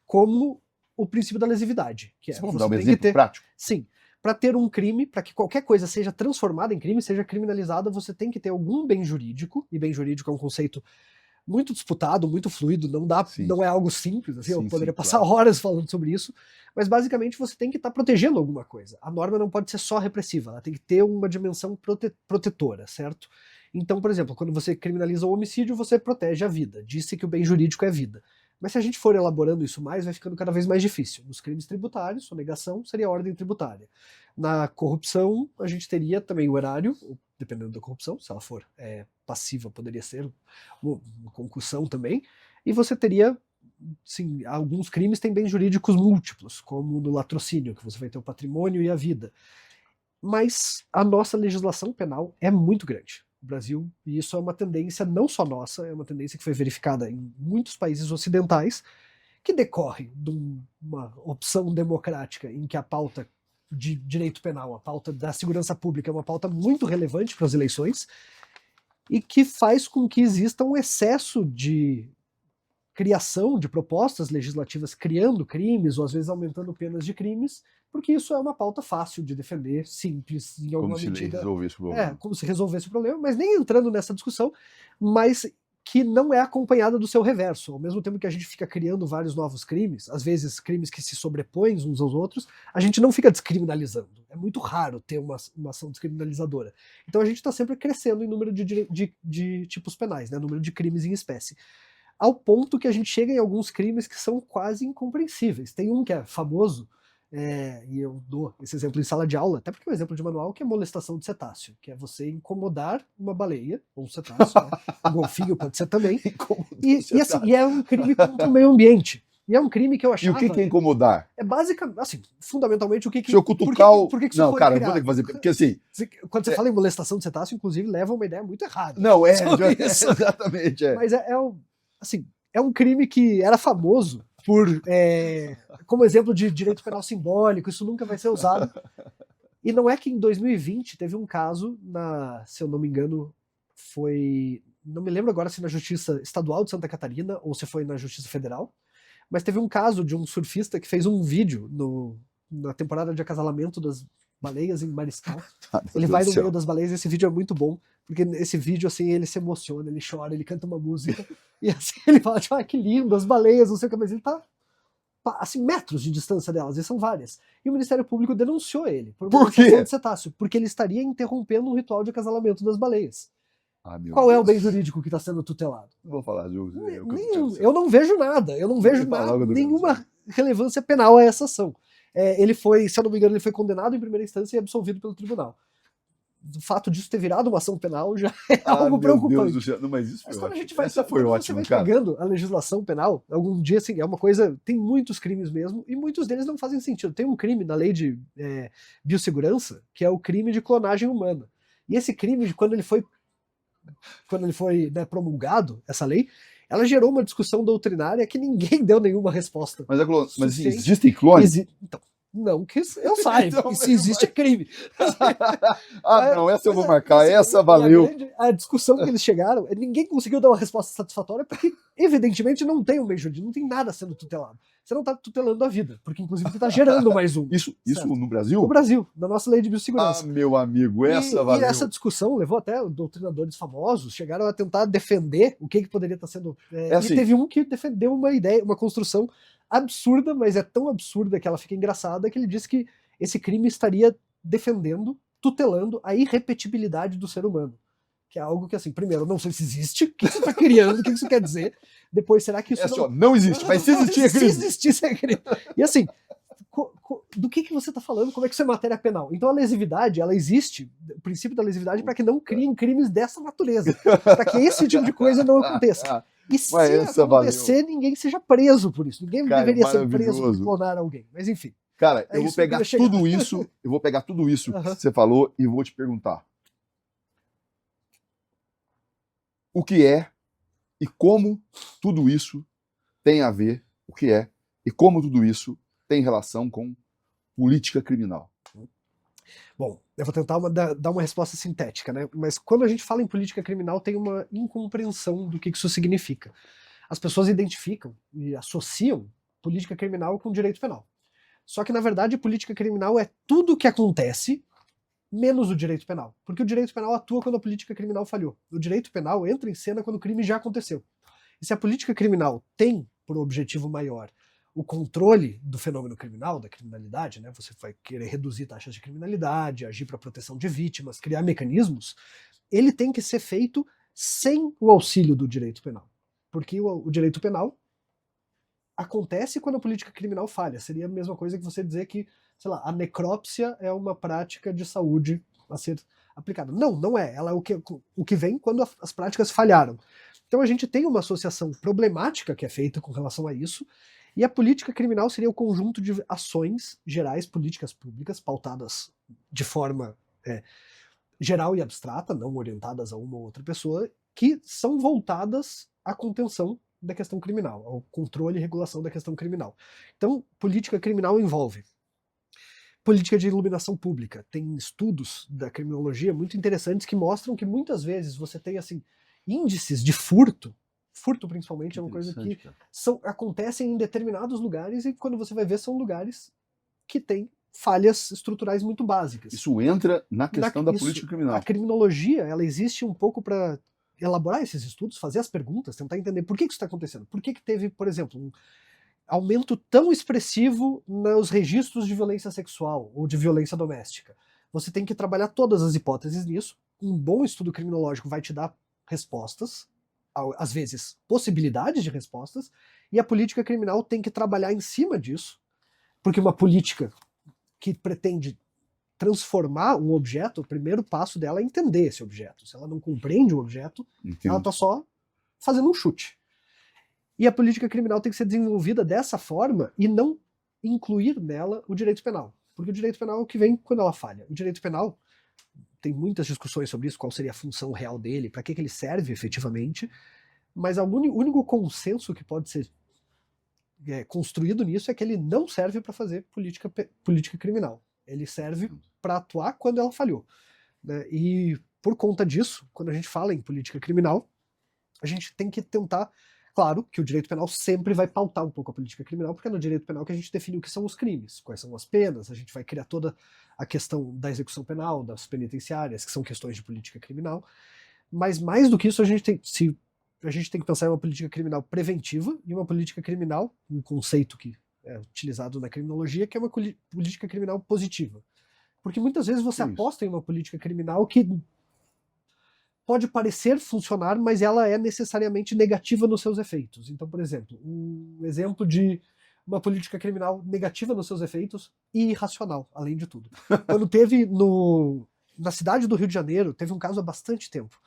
como o princípio da lesividade. Que vamos dar um exemplo prático? Sim. Para ter um crime, para que qualquer coisa seja transformada em crime, seja criminalizada, você tem que ter algum bem jurídico, e bem jurídico é um conceito muito disputado, muito fluido, não é algo simples, assim, eu poderia passar horas falando sobre isso, mas basicamente você tem que estar protegendo alguma coisa. A norma não pode ser só repressiva, ela tem que ter uma dimensão protetora, certo? Então, por exemplo, quando você criminaliza o homicídio, você protege a vida. Disse que o bem jurídico é vida. Mas se a gente for elaborando isso mais, vai ficando cada vez mais difícil. Nos crimes tributários, sonegação seria a ordem tributária. Na corrupção, a gente teria também o erário, dependendo da corrupção, se ela for passiva, poderia ser uma concussão também. E você teria, sim, alguns crimes têm bens jurídicos múltiplos, como no latrocínio, que você vai ter o patrimônio e a vida. Mas a nossa legislação penal é muito grande. O Brasil, e isso é uma tendência não só nossa, é uma tendência que foi verificada em muitos países ocidentais, que decorre de uma opção democrática em que a pauta de direito penal, a pauta da segurança pública é uma pauta muito relevante para as eleições e que faz com que exista um excesso de criação de propostas legislativas criando crimes ou às vezes aumentando penas de crimes, porque isso é uma pauta fácil de defender, simples, em alguma medida. Resolvesse o problema. Como se resolvesse o problema, mas nem entrando nessa discussão, mas que não é acompanhada do seu reverso. Ao mesmo tempo que a gente fica criando vários novos crimes, às vezes crimes que se sobrepõem uns aos outros, a gente não fica descriminalizando. É muito raro ter uma ação descriminalizadora. Então a gente está sempre crescendo em número de tipos penais, né, número de crimes em espécie. Ao ponto que a gente chega em alguns crimes que são quase incompreensíveis. Tem um que é famoso, e eu dou esse exemplo em sala de aula, até porque é um exemplo de manual, que é molestação de cetáceo, que é você incomodar uma baleia, ou um cetáceo, né? Um golfinho pode ser também, e é um crime contra o meio ambiente. E é um crime que eu achava... E o que é incomodar? É basicamente, assim, fundamentalmente o que... Se eu cutucar o... Por que isso não, foi cara, criado? vou ter que fazer... Porque assim... Quando você fala em molestação de cetáceo, inclusive, leva uma ideia muito errada. Não, exatamente. Mas assim, é um crime que era famoso por, como exemplo de direito penal simbólico, isso nunca vai ser usado. E não é que em 2020 teve um caso, se eu não me engano, não me lembro agora se na Justiça Estadual de Santa Catarina ou se foi na Justiça Federal, mas teve um caso de um surfista que fez um vídeo na temporada de acasalamento das baleias em Mariscal. Ele vai no meio das baleias e esse vídeo é muito bom, porque nesse vídeo, assim, ele se emociona, ele chora, ele canta uma música, e assim, ele fala, tipo, que lindo, as baleias, não sei o que, mas ele tá, assim, metros de distância delas, e são várias. E o Ministério Público denunciou ele por molestação de cetáceo, porque ele estaria interrompendo um ritual de acasalamento das baleias. Qual é o bem jurídico que está sendo tutelado? Não vou falar, Ju. Eu não vejo nada, nenhuma relevância penal a essa ação. Ele foi, se eu não me engano, ele foi condenado em primeira instância e absolvido pelo tribunal. O fato disso ter virado uma ação penal já é algo preocupante. Deus do céu. Não, mas isso quando a gente foi ótimo, você vai pegando a legislação penal, algum dia, assim, é uma coisa, tem muitos crimes mesmo, e muitos deles não fazem sentido. Tem um crime na lei de biossegurança, que é o crime de clonagem humana. E esse crime, quando ele foi promulgado, essa lei, ela gerou uma discussão doutrinária que ninguém deu nenhuma resposta. Mas existem clones? Então, não que eu saiba, então, se existe é crime. Não, essa eu vou marcar, essa valeu. A discussão que eles chegaram, ninguém conseguiu dar uma resposta satisfatória, porque evidentemente não tem um bem jurídico, não tem nada sendo tutelado. Você não está tutelando a vida, porque inclusive você está gerando mais um. Isso no Brasil? No Brasil, na nossa lei de biossegurança. Meu amigo, valeu. E essa discussão levou até doutrinadores famosos, chegaram a tentar defender o que poderia estar sendo... assim, e teve um que defendeu uma ideia, uma construção absurda, mas é tão absurda que ela fica engraçada, que ele disse que esse crime estaria defendendo, tutelando a irrepetibilidade do ser humano. Que é algo que, assim, primeiro, eu não sei se existe, o que você está criando, o que isso quer dizer. Depois, será que isso não existe, mas se existir é crime. Se existisse é crime. E assim, do que você está falando? Como é que isso é matéria penal? Então a lesividade, ela existe, o princípio da lesividade, para que não criem crimes dessa natureza, para que esse tipo de coisa não aconteça. E se acontecer, ninguém seja preso por isso. Ninguém deveria ser preso por clonar alguém. Mas enfim. Cara, eu vou pegar tudo isso, que você falou e vou te perguntar. O que é e como tudo isso tem a ver, o que é e como tudo isso tem relação com política criminal? Bom, eu vou tentar dar uma resposta sintética, né? Mas quando a gente fala em política criminal, tem uma incompreensão do que isso significa. As pessoas identificam e associam política criminal com direito penal. Só que, na verdade, política criminal é tudo o que acontece menos o direito penal. Porque o direito penal atua quando a política criminal falhou. O direito penal entra em cena quando o crime já aconteceu. E se a política criminal tem por objetivo maior o controle do fenômeno criminal, da criminalidade, né? Você vai querer reduzir taxas de criminalidade, agir para a proteção de vítimas, criar mecanismos, ele tem que ser feito sem o auxílio do direito penal. Porque o direito penal acontece quando a política criminal falha. Seria a mesma coisa que você dizer que, sei lá, a necrópsia é uma prática de saúde a ser aplicada. Não, não é. Ela é o que vem quando as práticas falharam. Então a gente tem uma associação problemática que é feita com relação a isso, e a política criminal seria o conjunto de ações gerais, políticas públicas, pautadas de forma geral e abstrata, não orientadas a uma ou outra pessoa, que são voltadas à contenção da questão criminal, ao controle e regulação da questão criminal. Então, política criminal envolve política de iluminação pública. Tem estudos da criminologia muito interessantes que mostram que muitas vezes você tem assim índices de furto principalmente é uma coisa que acontecem em determinados lugares e quando você vai ver são lugares que têm falhas estruturais muito básicas. Isso entra na questão da política criminal. A criminologia, ela existe um pouco para elaborar esses estudos, fazer as perguntas, tentar entender por que isso está acontecendo. Por que teve, por exemplo, um aumento tão expressivo nos registros de violência sexual ou de violência doméstica? Você tem que trabalhar todas as hipóteses nisso. Um bom estudo criminológico vai te dar respostas, às vezes possibilidades de respostas, e a política criminal tem que trabalhar em cima disso, porque uma política que pretende transformar um objeto, o primeiro passo dela é entender esse objeto. Se ela não compreende o objeto, ela está só fazendo um chute. E a política criminal tem que ser desenvolvida dessa forma e não incluir nela o direito penal. Porque o direito penal é o que vem quando ela falha. O direito penal, tem muitas discussões sobre isso, qual seria a função real dele, para que ele serve efetivamente, mas o único consenso que pode ser construído nisso é que ele não serve para fazer política criminal. Ele serve para atuar quando ela falhou. Né? E por conta disso, quando a gente fala em política criminal, a gente tem que tentar. Claro que o direito penal sempre vai pautar um pouco a política criminal, porque é no direito penal que a gente define o que são os crimes, quais são as penas, a gente vai criar toda a questão da execução penal, das penitenciárias, que são questões de política criminal. Mas mais do que isso, a gente tem que pensar em uma política criminal preventiva e uma política criminal, um conceito que é utilizado na criminologia, que é uma política criminal positiva. Porque muitas vezes você aposta em uma política criminal que pode parecer funcionar, mas ela é necessariamente negativa nos seus efeitos. Então, por exemplo, um exemplo de uma política criminal negativa nos seus efeitos e irracional, além de tudo. Quando teve na cidade do Rio de Janeiro, teve um caso há bastante tempo,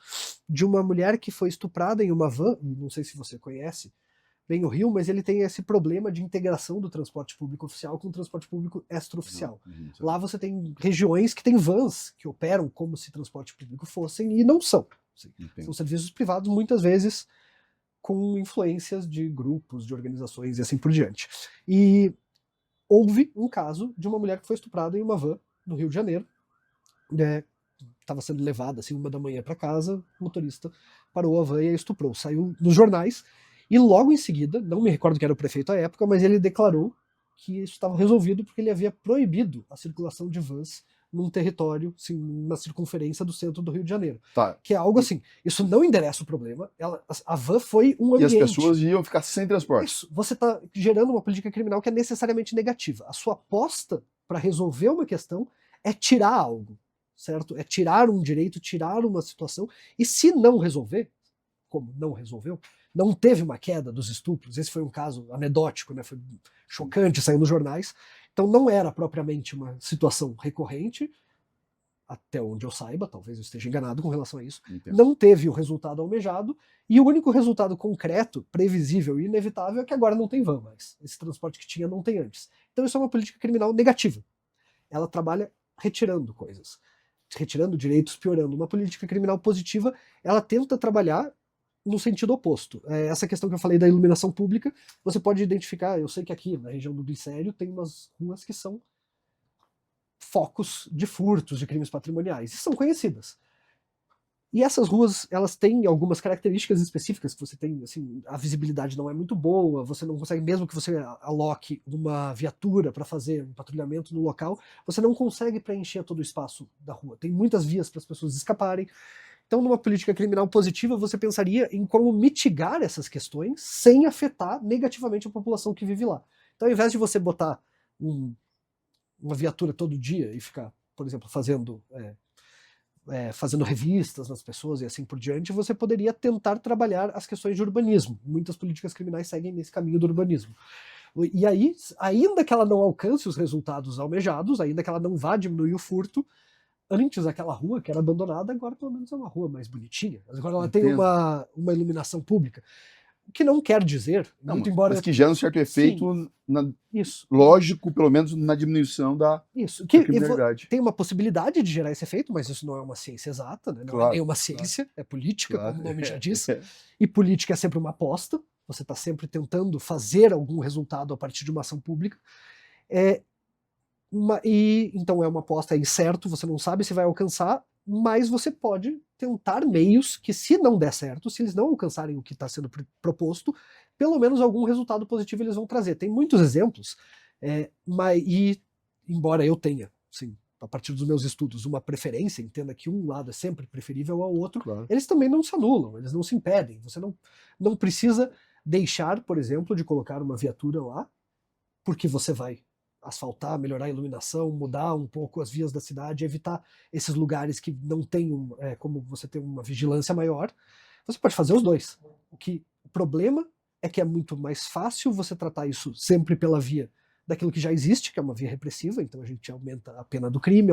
de uma mulher que foi estuprada em uma van, não sei se você conhece bem o Rio, mas ele tem esse problema de integração do transporte público oficial com o transporte público extraoficial. Lá você tem regiões que têm vans que operam como se transporte público fossem e não são. São serviços privados, muitas vezes com influências de grupos, de organizações e assim por diante. E houve um caso de uma mulher que foi estuprada em uma van no Rio de Janeiro, estava sendo levada assim 1h para casa, o motorista parou a van e a estuprou. Saiu nos jornais e logo em seguida, não me recordo quem era o prefeito à época, mas ele declarou que isso estava resolvido porque ele havia proibido a circulação de vans num território, assim, na circunferência do centro do Rio de Janeiro. Tá. Que é algo assim, isso não endereça o problema, a van foi um ambiente. E as pessoas iam ficar sem transporte. Isso, você está gerando uma política criminal que é necessariamente negativa. A sua aposta para resolver uma questão é tirar algo, certo? É tirar um direito, tirar uma situação, e se não resolver, como não resolveu, não teve uma queda dos estupros, esse foi um caso anedótico, né? Foi chocante, saiu nos jornais, então não era propriamente uma situação recorrente, até onde eu saiba, talvez eu esteja enganado com relação a isso, não teve o resultado almejado, e o único resultado concreto, previsível e inevitável é que agora não tem van mais, esse transporte que tinha não tem antes. Então isso é uma política criminal negativa, ela trabalha retirando coisas, retirando direitos, piorando. Uma política criminal positiva, ela tenta trabalhar no sentido oposto. Essa questão que eu falei da iluminação pública, você pode identificar, eu sei que aqui na região do Glicério tem umas ruas que são focos de furtos, de crimes patrimoniais, e são conhecidas. E essas ruas, elas têm algumas características específicas, que você tem, assim, a visibilidade não é muito boa, você não consegue, mesmo que você aloque uma viatura para fazer um patrulhamento no local, você não consegue preencher todo o espaço da rua. Tem muitas vias para as pessoas escaparem. Então, numa política criminal positiva, você pensaria em como mitigar essas questões sem afetar negativamente a população que vive lá. Então, ao invés de você botar uma viatura todo dia e ficar, por exemplo, fazendo fazendo revistas nas pessoas e assim por diante, você poderia tentar trabalhar as questões de urbanismo. Muitas políticas criminais seguem nesse caminho do urbanismo. E aí, ainda que ela não alcance os resultados almejados, ainda que ela não vá diminuir o furto, antes aquela rua que era abandonada, agora pelo menos é uma rua mais bonitinha. Agora ela tem Entendo. uma iluminação pública. O que não quer dizer, Não, muito embora... mas que gera um certo efeito, Isso. lógico, pelo menos na diminuição da criminalidade. Tem uma possibilidade de gerar esse efeito, mas isso não é uma ciência exata, né? Não é nenhuma ciência, é política, como o nome já diz. E política é sempre uma aposta, você está sempre tentando fazer algum resultado a partir de uma ação pública. Então é uma aposta, é incerto, você não sabe se vai alcançar, mas você pode tentar meios que, se não der certo, se eles não alcançarem o que está sendo proposto, pelo menos algum resultado positivo eles vão trazer. Tem muitos exemplos, e embora eu tenha, sim, a partir dos meus estudos, uma preferência, entenda que um lado é sempre preferível ao outro, claro, eles também não se anulam, eles não se impedem. Você não precisa deixar, por exemplo, de colocar uma viatura lá, porque você vai asfaltar, melhorar a iluminação, mudar um pouco as vias da cidade, evitar esses lugares que não tem como você ter uma vigilância maior. Você pode fazer os dois. O problema é que é muito mais fácil você tratar isso sempre pela via daquilo que já existe, que é uma via repressiva, então a gente aumenta a pena do crime,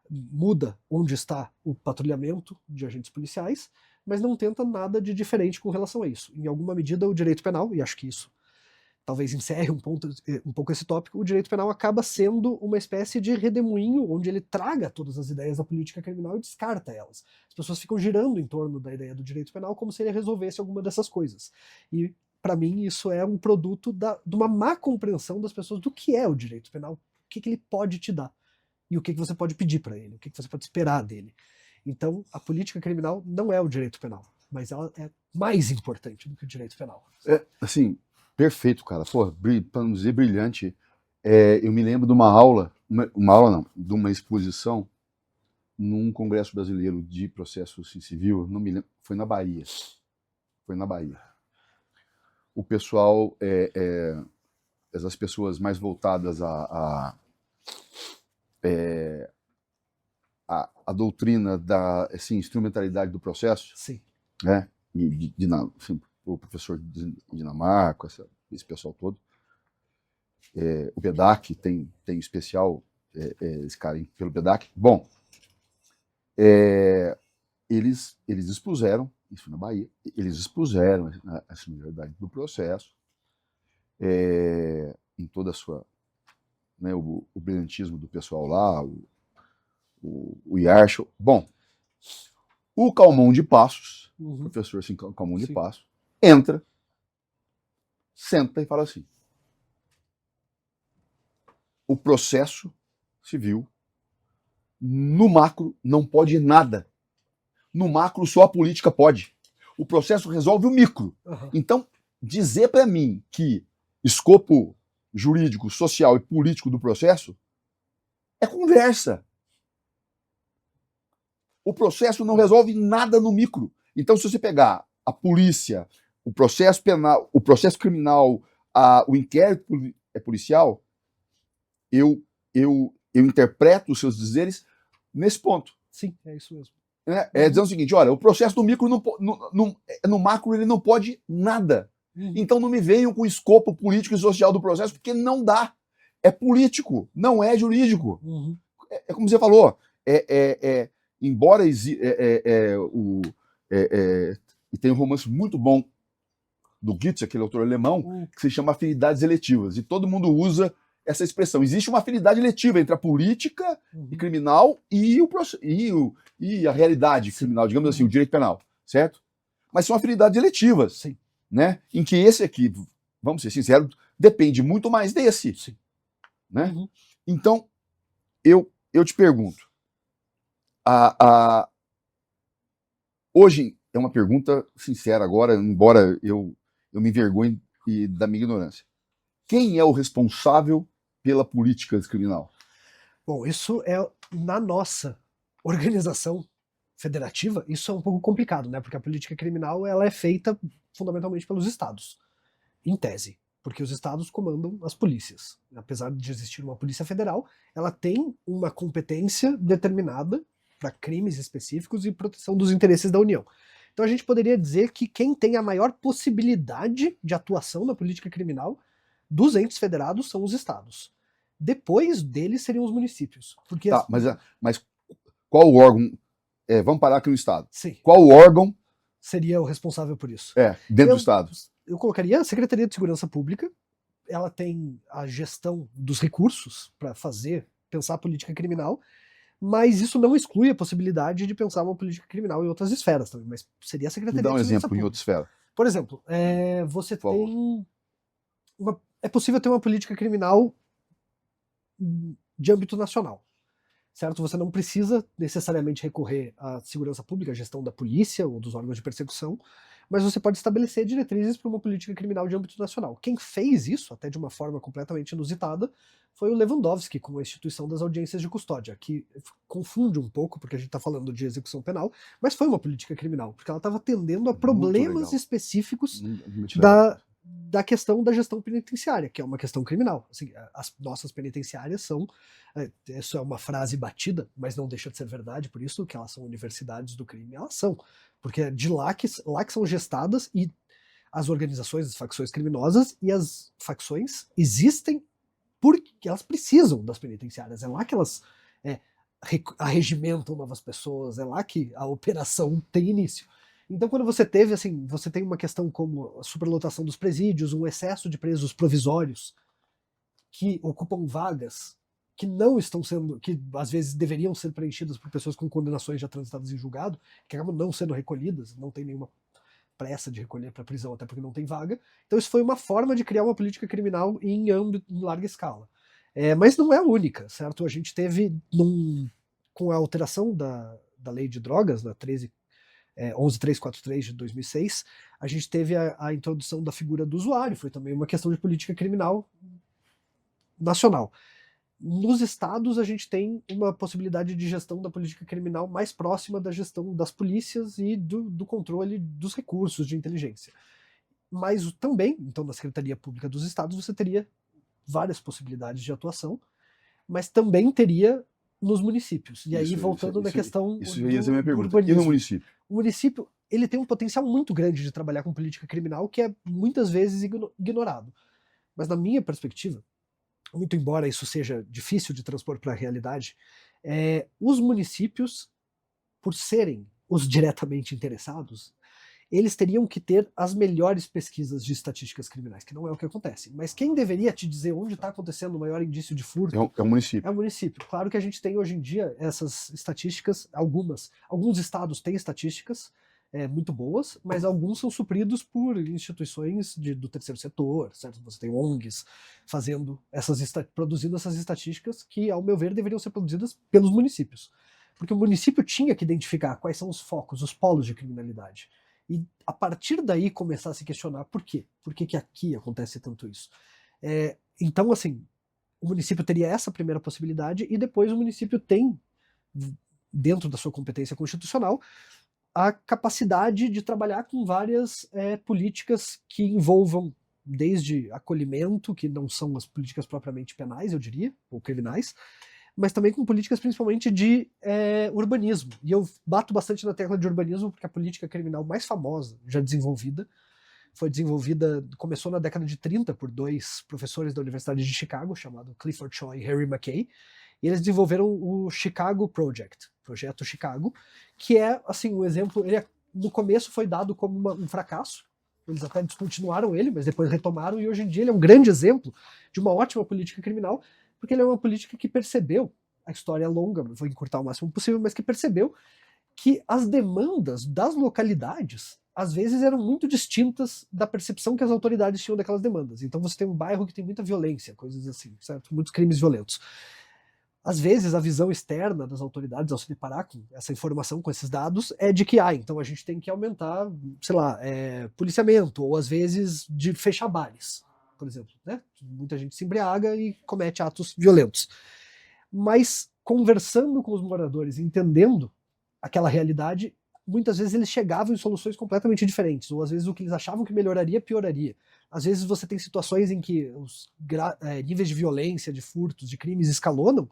muda onde está o patrulhamento de agentes policiais, mas não tenta nada de diferente com relação a isso. Em alguma medida, o direito penal, e acho que isso talvez encerre um pouco esse tópico, o direito penal acaba sendo uma espécie de redemoinho onde ele traga todas as ideias da política criminal e descarta elas. As pessoas ficam girando em torno da ideia do direito penal como se ele resolvesse alguma dessas coisas. E, para mim, isso é um produto de uma má compreensão das pessoas do que é o direito penal, o que ele pode te dar, e o que você pode pedir para ele, o que você pode esperar dele. Então, a política criminal não é o direito penal, mas ela é mais importante do que o direito penal. Assim, perfeito, cara. Pô, para não dizer brilhante. Eu me lembro de uma aula, de uma exposição num congresso brasileiro de processo civil, não me lembro, foi na Bahia. O pessoal, as pessoas mais voltadas à doutrina da instrumentalidade do processo, sim, né? O professor de Dinamarca, esse pessoal todo. O PEDAC tem especial, esse cara aí, pelo PEDAC. Bom, eles expuseram, isso na Bahia, eles expuseram a similaridade do processo em toda a sua, né, o brilhantismo do pessoal lá, o Yarshall. Bom, o Calmon de Passos, o professor Calmon de Passos, entra, senta e fala assim: o processo civil, no macro, não pode nada. No macro, só a política pode. O processo resolve o micro. Então, dizer para mim que escopo jurídico, social e político do processo é conversa. O processo não resolve nada no micro. Então, se você pegar a polícia, o processo penal, o processo criminal, o inquérito policial, eu interpreto os seus dizeres nesse ponto. Sim, é isso mesmo. Dizendo o seguinte: olha, o processo do micro, no macro, ele não pode nada. Então não me venham com o escopo político e social do processo, porque não dá. É político, não é jurídico. É como você falou, embora e tem um romance muito bom do Goethe, aquele autor alemão, que se chama Afinidades Eletivas, e todo mundo usa essa expressão. Existe uma afinidade eletiva entre a política e criminal e a realidade criminal, digamos assim, o direito penal, certo? Mas são afinidades eletivas, sim, né? Em que esse aqui, vamos ser sinceros, depende muito mais desse, sim, né? Então, eu te pergunto, hoje é uma pergunta sincera agora, embora eu me envergonhe da minha ignorância. Quem é o responsável pela política criminal? Bom, isso é na nossa organização federativa, isso é um pouco complicado, né? Porque a política criminal ela é feita fundamentalmente pelos estados, em tese, porque os estados comandam as polícias. Apesar de existir uma polícia federal, ela tem uma competência determinada para crimes específicos e proteção dos interesses da União. Então a gente poderia dizer que quem tem a maior possibilidade de atuação na política criminal dos entes federados são os estados. Depois deles seriam os municípios. Porque Tá, mas qual órgão... vamos parar aqui no estado. Sim. Qual órgão seria o responsável por isso? Dentro do estado? Eu colocaria a Secretaria de Segurança Pública. Ela tem a gestão dos recursos para pensar a política criminal, mas isso não exclui a possibilidade de pensar uma política criminal em outras esferas também, mas seria a Secretaria Me dá um de Segurança exemplo Pública. em outra esfera. Por exemplo, você tem... É possível ter uma política criminal de âmbito nacional, certo? Você não precisa necessariamente recorrer à segurança pública, à gestão da polícia ou dos órgãos de persecução, mas você pode estabelecer diretrizes para uma política criminal de âmbito nacional. Quem fez isso, até de uma forma completamente inusitada, foi o Lewandowski, com a instituição das audiências de custódia, que confunde um pouco, porque a gente está falando de execução penal, mas foi uma política criminal, porque ela estava atendendo a problemas específicos da questão da gestão penitenciária, que é uma questão criminal. Assim, as nossas penitenciárias são, isso é uma frase batida, mas não deixa de ser verdade, por isso que elas são universidades do crime, elas são, porque é de lá que são gestadas e as organizações, as facções criminosas, e as facções existem porque elas precisam das penitenciárias, é lá que elas arregimentam novas pessoas, é lá que a operação tem início. Então, quando você tem uma questão como a superlotação dos presídios, um excesso de presos provisórios que ocupam vagas que não estão sendo, que às vezes deveriam ser preenchidas por pessoas com condenações já transitadas em julgado, que acabam não sendo recolhidas, não tem nenhuma pressa de recolher para prisão, até porque não tem vaga. Então, isso foi uma forma de criar uma política criminal em larga escala. Mas não é a única, certo? A gente teve, com a alteração da lei de drogas, na 11343 de 2006, a gente teve a introdução da figura do usuário, foi também uma questão de política criminal nacional. Nos estados, a gente tem uma possibilidade de gestão da política criminal mais próxima da gestão das polícias e do controle dos recursos de inteligência. Mas também, então, na Secretaria Pública dos Estados, você teria várias possibilidades de atuação, mas também teria nos municípios. E aí, voltando na questão do minha pergunta. urbanismo. E no município? O município, ele tem um potencial muito grande de trabalhar com política criminal, que é muitas vezes ignorado. Mas na minha perspectiva, muito embora isso seja difícil de transpor para a realidade, os municípios, por serem os diretamente interessados, eles teriam que ter as melhores pesquisas de estatísticas criminais, que não é o que acontece. Mas quem deveria te dizer onde está acontecendo o maior indício de furto? É o município. É o município. Claro que a gente tem hoje em dia essas estatísticas, alguns estados têm estatísticas muito boas, mas alguns são supridos por instituições do terceiro setor, certo? Você tem ONGs produzindo essas estatísticas que, ao meu ver, deveriam ser produzidas pelos municípios. Porque o município tinha que identificar quais são os focos, os polos de criminalidade. E a partir daí começar a se questionar por quê? Por que aqui acontece tanto isso? Então, assim, o município teria essa primeira possibilidade e depois o município tem, dentro da sua competência constitucional, a capacidade de trabalhar com várias políticas que envolvam desde acolhimento, que não são as políticas propriamente penais, eu diria, ou criminais, mas também com políticas principalmente de urbanismo. E eu bato bastante na tecla de urbanismo porque a política criminal mais famosa, já desenvolvida, começou na década de 30 por dois professores da Universidade de Chicago, chamado Clifford Shaw e Harry McKay, e eles desenvolveram o Chicago Project, Projeto Chicago, que é, assim, um exemplo, no começo foi dado como um fracasso, eles até descontinuaram ele, mas depois retomaram, e hoje em dia ele é um grande exemplo de uma ótima política criminal, porque ele é uma política que percebeu, a história é longa, vou encurtar o máximo possível, mas que percebeu que as demandas das localidades, às vezes, eram muito distintas da percepção que as autoridades tinham daquelas demandas. Então você tem um bairro que tem muita violência, coisas assim, certo? Muitos crimes violentos. Às vezes, a visão externa das autoridades, ao se deparar com essa informação, com esses dados, é de que, então a gente tem que aumentar, sei lá, policiamento, ou às vezes de fechar bares, por exemplo, né? Muita gente se embriaga e comete atos violentos. Mas, conversando com os moradores, entendendo aquela realidade, muitas vezes eles chegavam em soluções completamente diferentes, ou às vezes o que eles achavam que melhoraria, pioraria. Às vezes você tem situações em que os níveis de violência, de furtos, de crimes escalonam,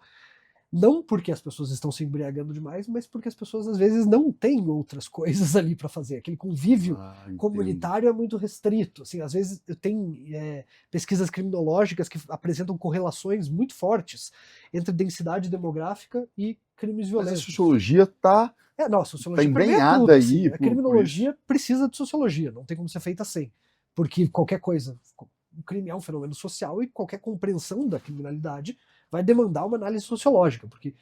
Não porque as pessoas estão se embriagando demais, mas porque as pessoas às vezes não têm outras coisas ali para fazer. Aquele convívio comunitário é muito restrito. Assim, às vezes eu tenho pesquisas criminológicas que apresentam correlações muito fortes entre densidade demográfica e crimes violentos. Mas a sociologia está a sociologia embrenhada tudo, assim. aí. A criminologia precisa de sociologia, não tem como ser feita sem. Porque qualquer coisa, o crime é um fenômeno social e qualquer compreensão da criminalidade vai demandar uma análise sociológica, porque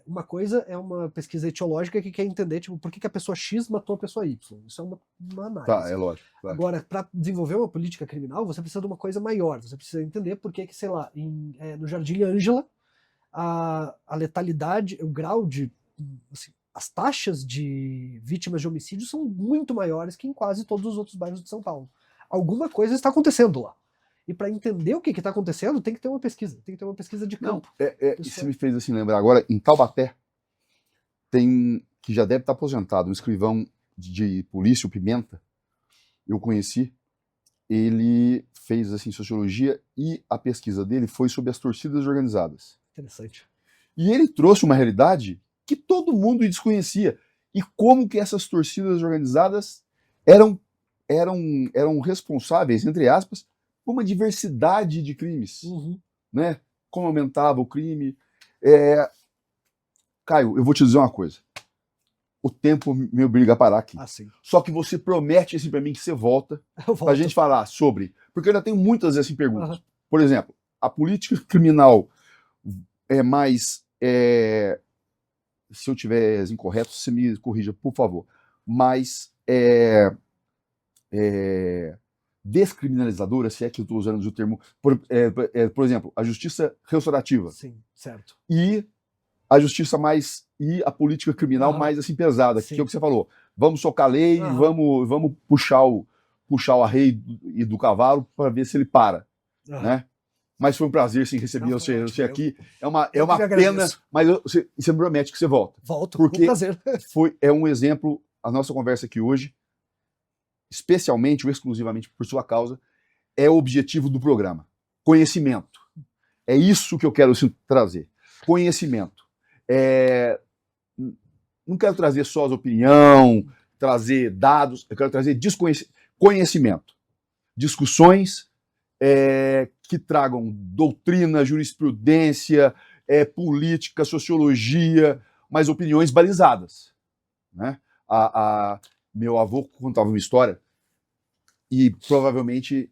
uma coisa é uma pesquisa etiológica que quer entender tipo, por que a pessoa X matou a pessoa Y. Isso é uma análise. Tá, é lógico. Claro. Agora, para desenvolver uma política criminal, você precisa de uma coisa maior. Você precisa entender por que, sei lá, no Jardim Ângela, a letalidade, o grau de... Assim, as taxas de vítimas de homicídio são muito maiores que em quase todos os outros bairros de São Paulo. Alguma coisa está acontecendo lá. E para entender o que está acontecendo, tem que ter uma pesquisa. Tem que ter uma pesquisa de campo. Isso me fez assim lembrar. Agora, em Taubaté, tem, que já deve estar aposentado, um escrivão de polícia, o Pimenta, eu conheci. Ele fez assim sociologia e a pesquisa dele foi sobre as torcidas organizadas. Interessante. E ele trouxe uma realidade que todo mundo desconhecia. E como que essas torcidas organizadas eram responsáveis, entre aspas, por uma diversidade de crimes, né? Como aumentava o crime. Caio, eu vou te dizer uma coisa. O tempo me obriga a parar aqui. Só que você promete assim para mim que você volta para a gente falar sobre... Porque eu ainda tenho muitas assim, perguntas. Por exemplo, a política criminal é mais... se eu estiver incorreto, você me corrija, por favor. Mais... descriminalizadora, se é que eu estou usando o termo, por exemplo, a justiça restaurativa. Sim, certo. E a justiça e a política criminal mais assim pesada, que é o que você falou. Vamos socar a lei, vamos puxar o arreio e do cavalo para ver se ele para, né? Mas foi um prazer sim receber você aqui. É uma pena, mas você me promete que você volta. Volto, porque com prazer. É um exemplo, a nossa conversa aqui hoje, especialmente ou exclusivamente por sua causa, é o objetivo do programa. Conhecimento. É isso que eu quero trazer. Conhecimento. Não quero trazer só as opinião, trazer dados, eu quero trazer conhecimento. Discussões que tragam doutrina, jurisprudência, política, sociologia, mas opiniões balizadas, né? Meu avô contava uma história e provavelmente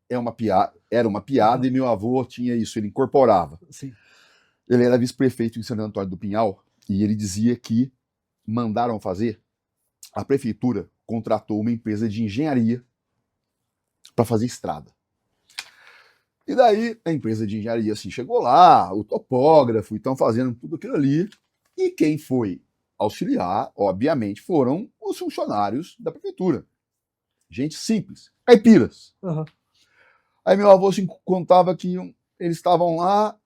era uma piada e meu avô tinha isso, ele incorporava. Sim. Ele era vice-prefeito em Santo Antônio do Pinhal e ele dizia que mandaram fazer, a prefeitura contratou uma empresa de engenharia para fazer estrada. E daí a empresa de engenharia assim, chegou lá, o topógrafo, estão fazendo tudo aquilo ali, e quem foi auxiliar, obviamente, foram os funcionários da prefeitura. Gente simples, caipiras. Aí meu avô assim, contava que eles estavam lá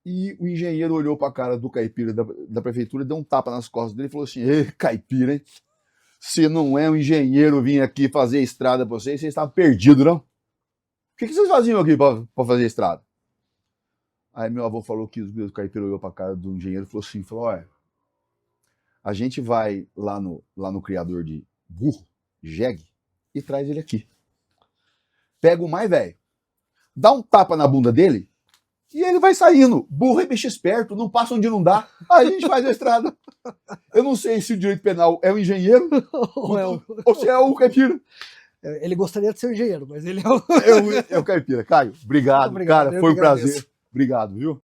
e o engenheiro olhou para a cara do caipira da prefeitura, deu um tapa nas costas dele e falou assim: "Ei, caipira, hein? Se não é um engenheiro vir aqui fazer estrada para vocês estavam perdidos, não? O que vocês faziam aqui para fazer estrada?" Aí meu avô falou que o caipira olhou para a cara do engenheiro e falou: "Olha, a gente vai lá no criador de burro, jegue, e traz ele aqui. Pega o mais velho, dá um tapa na bunda dele e ele vai saindo. Burro é bicho esperto, não passa onde não dá. Aí a gente faz a estrada." Eu não sei se o direito penal é o engenheiro ou se é o caipira. Ele gostaria de ser engenheiro, mas ele é o caipira. Caio, obrigado, cara, foi um prazer. Obrigado, viu?